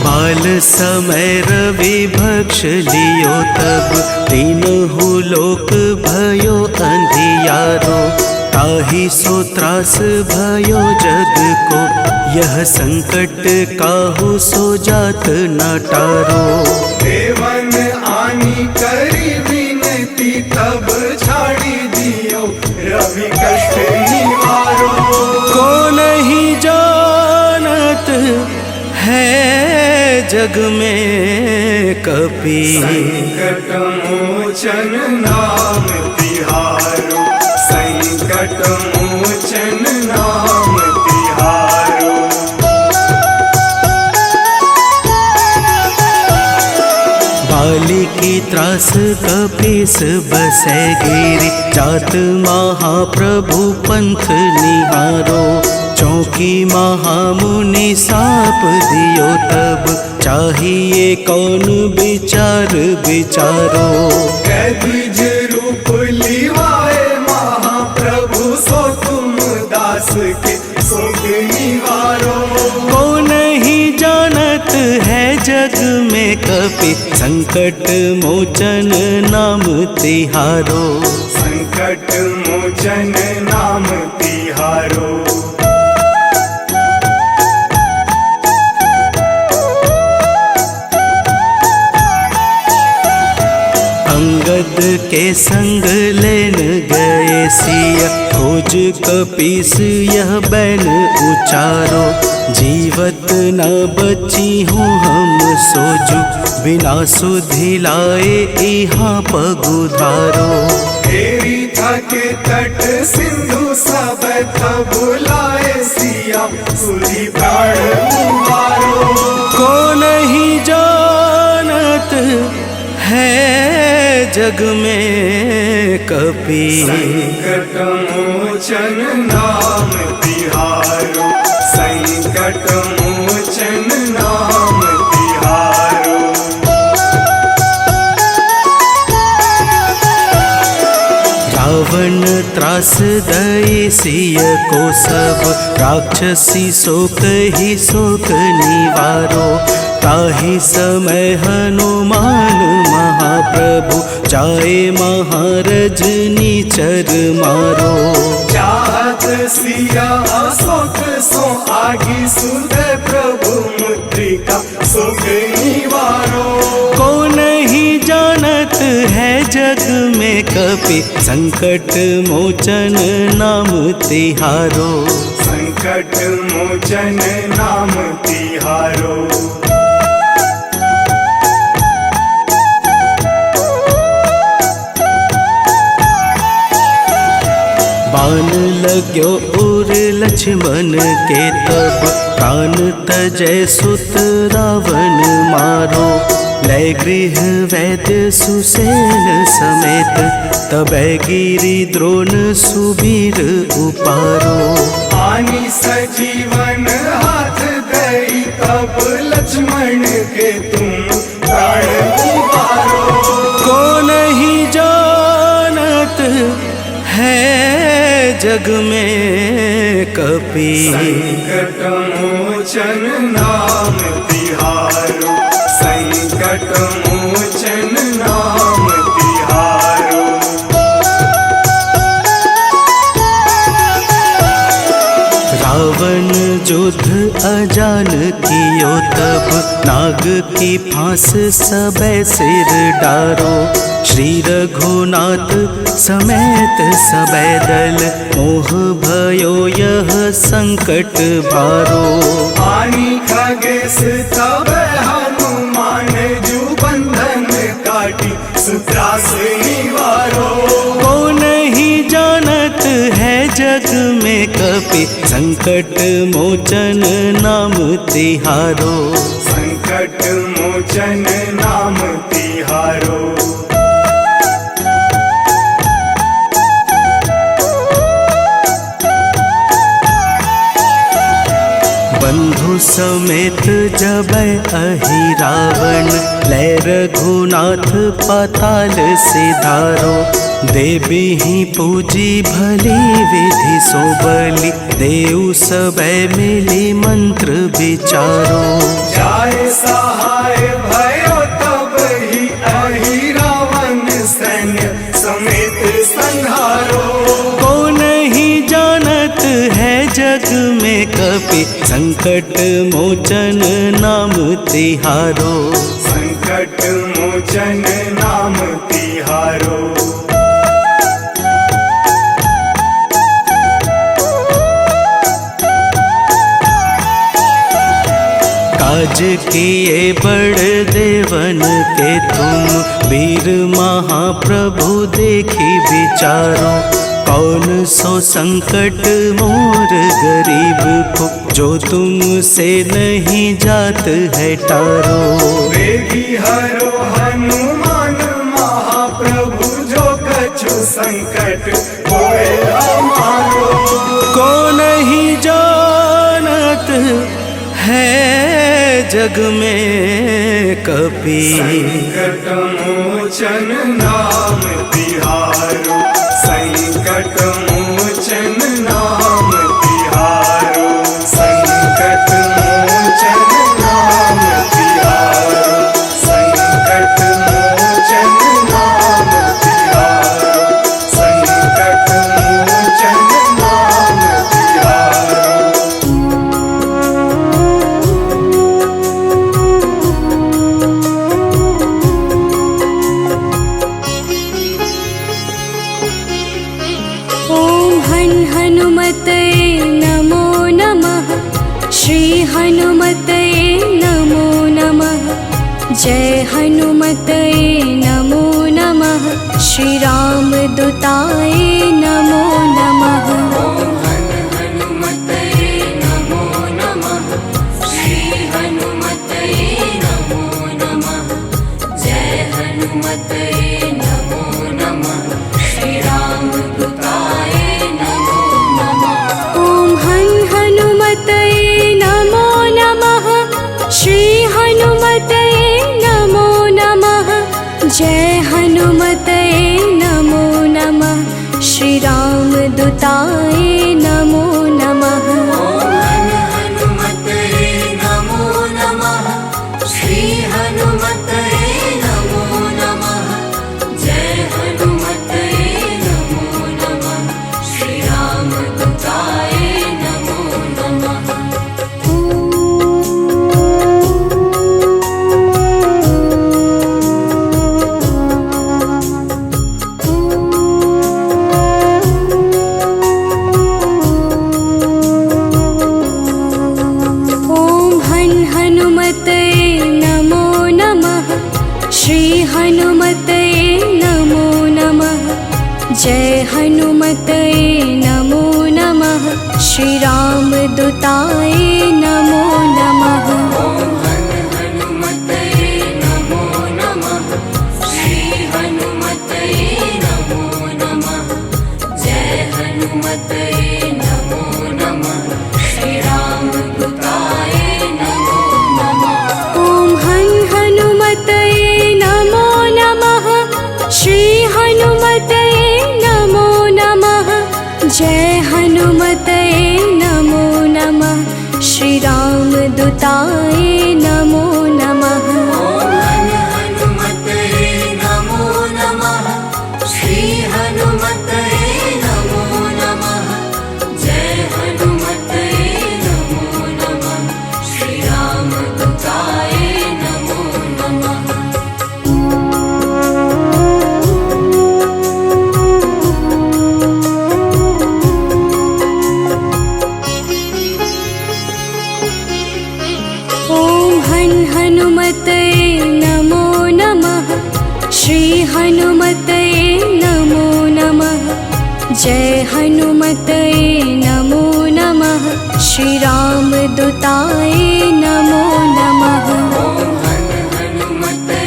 बाल समय रवि भक्ष लियो, तब तीनहु लोक भयो अंधियारो। ताहि सो त्रास भयो जग को, यह संकट काहू सो जात न टारो। देवन आनी करी विनती, तब छाड़ी दियो रवि कष्ट निवारो। को नहीं जानत है जग में कपि, संकट मोचन नाम तिहारो। संकट मोचन नाम तिहारो। बाली की त्रास कपीस बसै गिरि, जात महाप्रभु पंथ निहारो। चौकी महामुनि साप दियो, तब चाहिए कौन विचार विचारो। कैद्विज रूप लिवाए महाप्रभु, सो तुम दास के शोक निवारो। को नहीं जानत है जग में कपि, संकट मोचन नाम तिहारो। संकट मोचन नाम तिहारो। अंगद के संग लेन गए सिया, खोज कपीस यह बैन उचारो। जीवत न बची हूँ हम सोजू, बिना सुधि लाए यहाँ पगुधारो। तेरी थके तट सिंधु सब तब लाए सिया, सुधि प्राण मुहारो। को नहीं जानत है जग में कपि, संकट मोचन नाम तिहारो। संकट मोचन नाम तिहारो। त्रास दई सिय को सब राक्षसी सो कही शोक निवारो। ताहि समय हनुमान महाप्रभु जाए महारज निचर मारो। चाहत सिया अशोक सो आगी सुध प्रभु मुद्रिका शोक निवारो। को नहीं जानत है जग में कपि संकट मोचन नाम तिहारो। संकट मोचन नाम तिहारो। बाण लाग्यो उर लक्ष्मण के तब प्राण तजय सुत रावण मारो। लय गृह वैद्य सुसेन समेत तबै गिरि द्रोण सुबीर उपारो। आनी सजीवन हाथ दई तब लक्ष्मण के तुम प्राण उबारो। को नहीं जानत है जग में कपि संकट मोचन नाम तिहारो। संकट मोचन नाम तिहारो। रावण युद्ध अजान कियो तब नाग की फांस सबे सिर डारो। श्री रघुनाथ समेत सबे दल मोह भयो यह संकट भारो। आनी खगेश तब हनुमान जु बंधन काटी सुत्रास निवारो। को नहीं जानत है जग में कपि संकट मोचन नाम तिहारो। संकट मोचन नाम तिहारो। बंधु समेत जबै अहि रावण लय रघुनाथ पाताल सिधारो। देवी ही पूजी भली विधि सो बलि देव सबे मिली मंत्र विचारो। जाय सहाय भयो तब ही अहि रावण सैन्य समेत संहारो। को नहीं जानत है जग में कपि संकट मोचन नाम तिहारो। संकट मोचन नाम तिहारो। काज किए बड़ देवन के तुम वीर महाप्रभु देखी विचारो। कौन सो संकट मोर गरीब को जो तुमसे नहीं जात है टारो। वेगी हरो हनुमान महाप्रभु जो कछु संकट होए हमारो। को नहीं जानत है जग में कपि संकट मोचन नाम तिहारो। संकट मोचन नाम तिहारो। संकट मोचन नाम तिहारो। संकट मोचन नाम तिहारो। संकट मोचन नाम तिहारो। हनुमते नमो नमः। श्री हनुमते नमो नमः। जय हनुमते नमो नमः। श्री राम दूताय नमो नमः। हनुमते नमो नमः। श्री हनुमते नमो नमः। जय हनुमते नमो नमः। श्री राम दूताय नमो नमः। ओम हनुमते नमो नमः। श्री हनुमते नमो नमः। जय हनुमते नमो नमः। दूताय नमो नमः। ओम हनुमते नमो नमः। श्री हनुमते नमो नमः। जय हनुमते नमो नमः। श्री राम दूताय नमो नमः। श्री हनुमते नमो नमः। जय हनुमते नमो नमः। श्री राम दूताय नमो नमः। ओम हनुमते नमो नमः। श्री हनुमते नमो नमः। जय हनुमते नमो नमः। श्री राम दूताय नमो नमः। ओम हनुमते नमो नमः। श्री हनुमते नमो नमः। जय हनुमते नमो नमः। श्री राम दूताय नमो नमः। ओम हनुमते नमो नमः। श्री हनुमते नमो नमः। जय हनुमते नमो नमः। श्री राम दूताय नमो नमः। हनुमते नमो नमः। श्री हनुमते नमो नमः। जय हनुमते नमो नमः। श्री राम दूताय नमो नमः। ओम हनुमते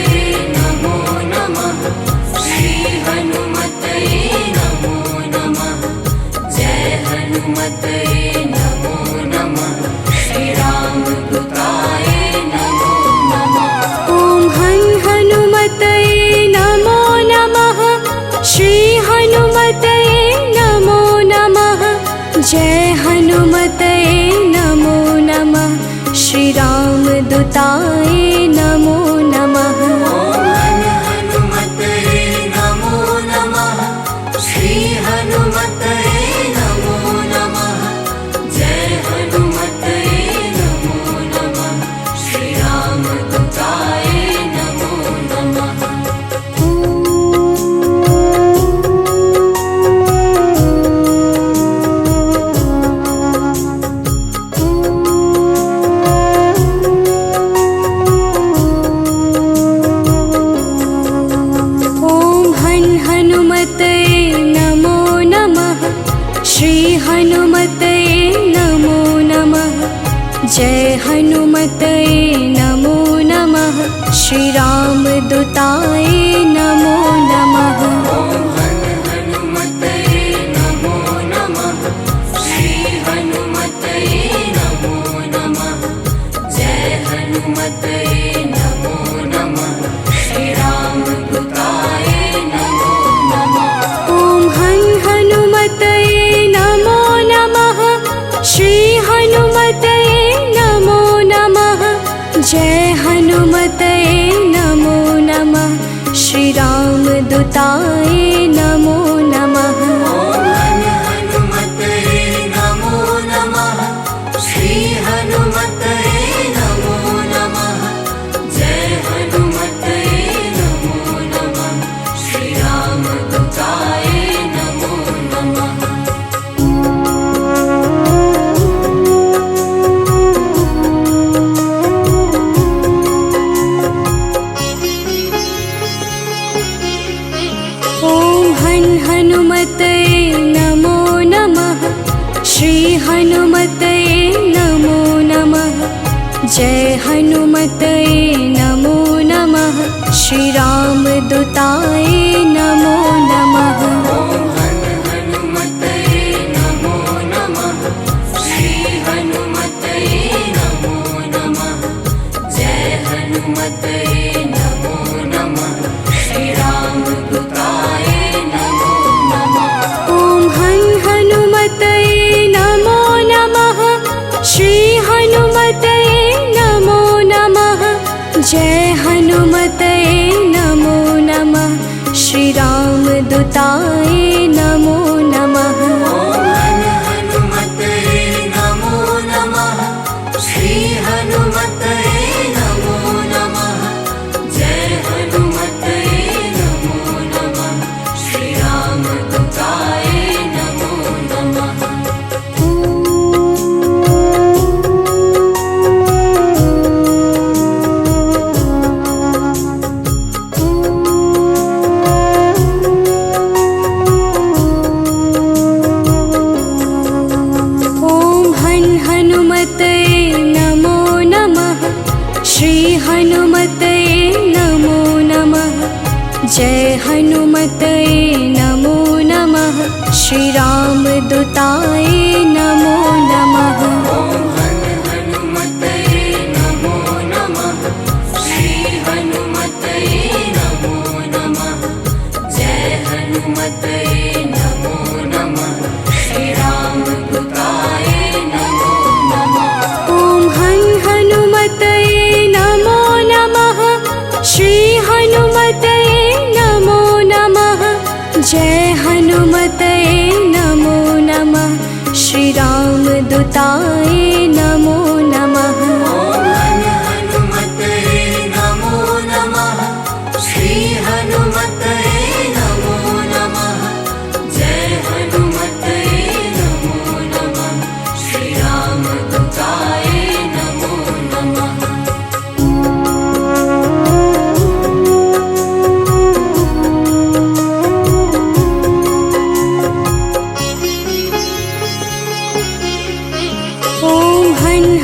नमो नमः। श्री हनुमते नमो नमः। जय हनुमते नमो नमः। श्री राम दूताय नमो नमः। ओम हनुमते नमो नमः। श्री हनुमते नमो नमः। जय हनुमते नमो नमः। श्री राम दूताय नमो नमः। ओम हनुमते नमो नमः। श्री हनुमते नमो नमः। जय हनुमते नमो नमः। श्री राम दूताय नमो नमः। ओम हनुमते नमो नमः। श्री हनुमते नमो नमः। जय हनुमते नमो नमः। श्री राम दूताय नमो नमः। ओम हनुमते नमो नमः। श्री हनुमते नमो नमः। जय हनुमते नमो नमः। श्री राम दूताय नमो नमः। ओम हनुमते नमो नमः। श्री हनुमते नमो नमः। जय हनुमते नमो नमः। श्री राम दूताय नमो नमः। ओम हनुमते नमो नमः। श्री हनुमते नमो नमः। जय हनुमते नमो नमः। श्री राम दूताय नमो नमः। ओम हनुमते नमो नमः। श्री हनुमते नमो नमः। जय हनुमते नमो नमः। श्री राम दूताय नमो नमः। ओम हनुमते नमो नमः। श्री हनुमते नमो नमः। जय हनुमते नमो नमः। श्री राम दूताय नमो नमः। ओम हनुमते दूताय नमो नमः। हनुमते नमो नमः। श्री हनुमते नमो नमः। जय हनुमते नमो नमः। श्री राम दूताय नमो नमः। श्री हनुमते नमो नमः। जय हनुमते नमो नमः। श्री राम दूताय नमो नमः। हनुमते नमो नमः। श्री हनुमते नमो नमः। जय हनुमते नमो नमः। श्री राम दूताय नमो नमः। ओम हनुमते नमो नमः। श्री हनुमते नमो नमः। जय हनुमते नमो नमः। श्री राम दूताय नमो नमः। हनुमते नमो नमः। श्री हनुमते नमो नमः। जय हनुमते नमो नमः। श्री राम दूताय नमो नमः। ओम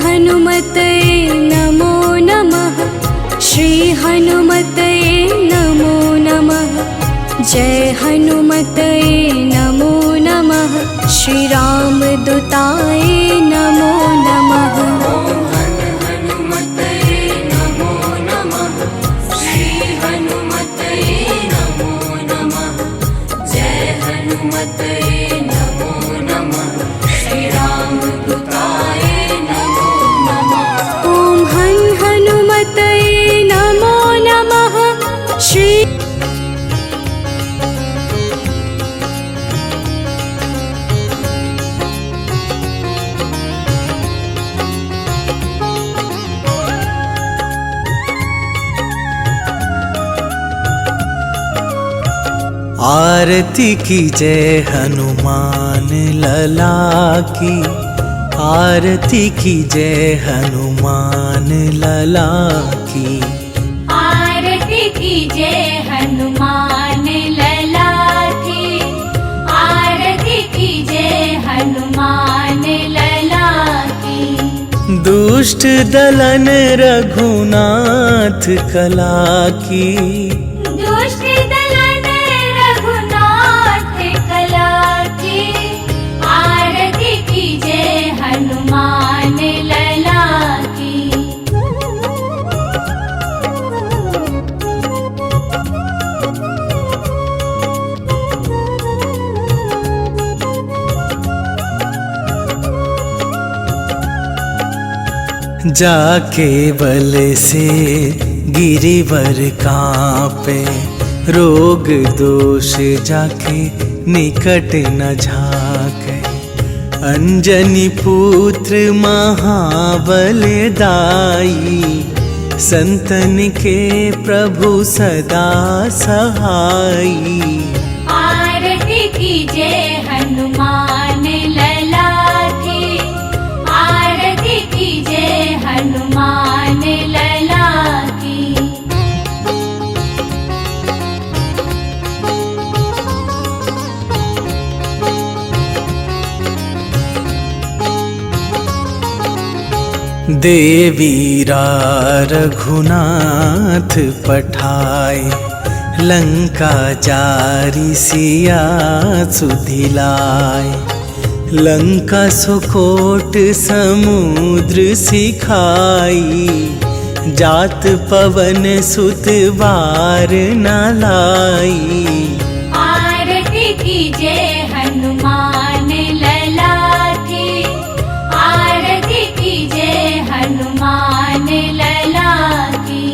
हनुमते नमो नमः। श्री हनुमते नमो नमः। जय हनुमते नमो नमः। श्री राम दूताय नमो नमः। हनुमते नमो नमः। श्री हनुमते नमो नमः। जय हनुमते नमो नमः। श्री राम दूताय नमो नमः। ओम हनुमते नमो नमः। श्री आरती की जय हनुमान लला की। आरती की जय हनुमान लला की। आरती की जय हनुमान लला की। आरती की जय हनुमान लला की। दुष्ट दलन रघुनाथ कला की। दुष्ट दलन रघुनाथ कला की। आरती की जय हनुमान लला की। जाके बल से गिरिवर कांपे। रोग दोष जाके निकट न झाके। अंजनी पुत्र महाबलदाई। संतन के प्रभु सदा सहाई। आरती की जय हनुमान लला की। आरती की जय हनुमान लला की। देवीरा रघुनाथ पठाए। लंका जारी सिया सुधिलाए। लंका सुकोट समुद्र सिखाई। जात पवन सुत बार न लाई। आरती की जय हनुमान लला की। आरती की जय हनुमान लला की।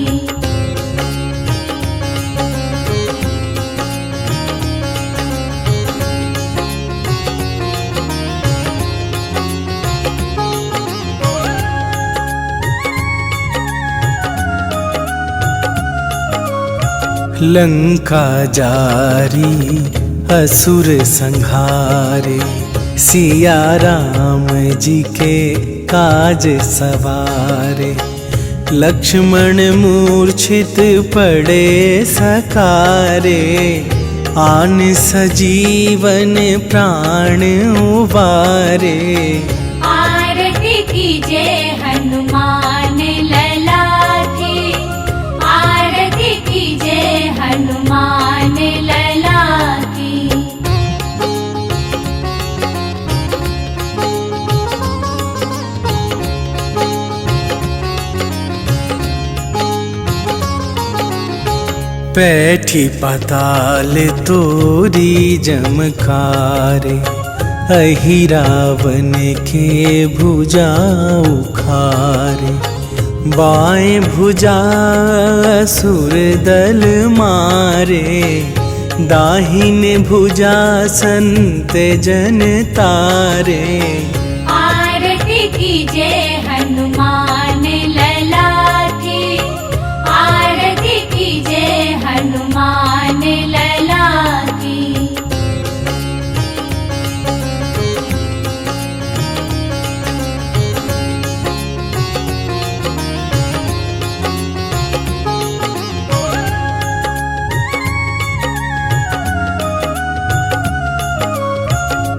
लंका जारी असुर संहारे, सिया राम जी के काज सवारे। लक्ष्मण मूर्छित पड़े सकारे, आन सजीवन प्राण उबारे। आरती कीजे हनुमान लला की, आरती कीजे हनुमान लला की। पैठी पाताल तोरी जमकारे, अहि रावण के भुजा उखारे। बाएं भुजा असुर दल मारे, दाहिने भुजा संत जन तारे। आरती कीजे हनुमान लला की, आरती कीजे हनुमान लला की।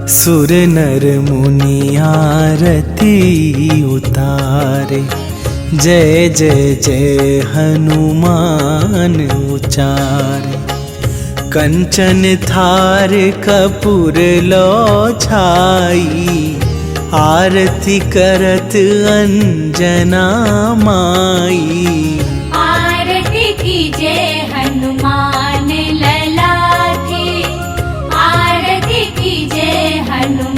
सुर नर मुनि आरती उतारे, जय जय जय हनुमान उचारे। कंचन थार कपूर लो छाई, आरती करत अंजना माई। आरती कीजे हनुमान लला की, आरती कीजे हनुमान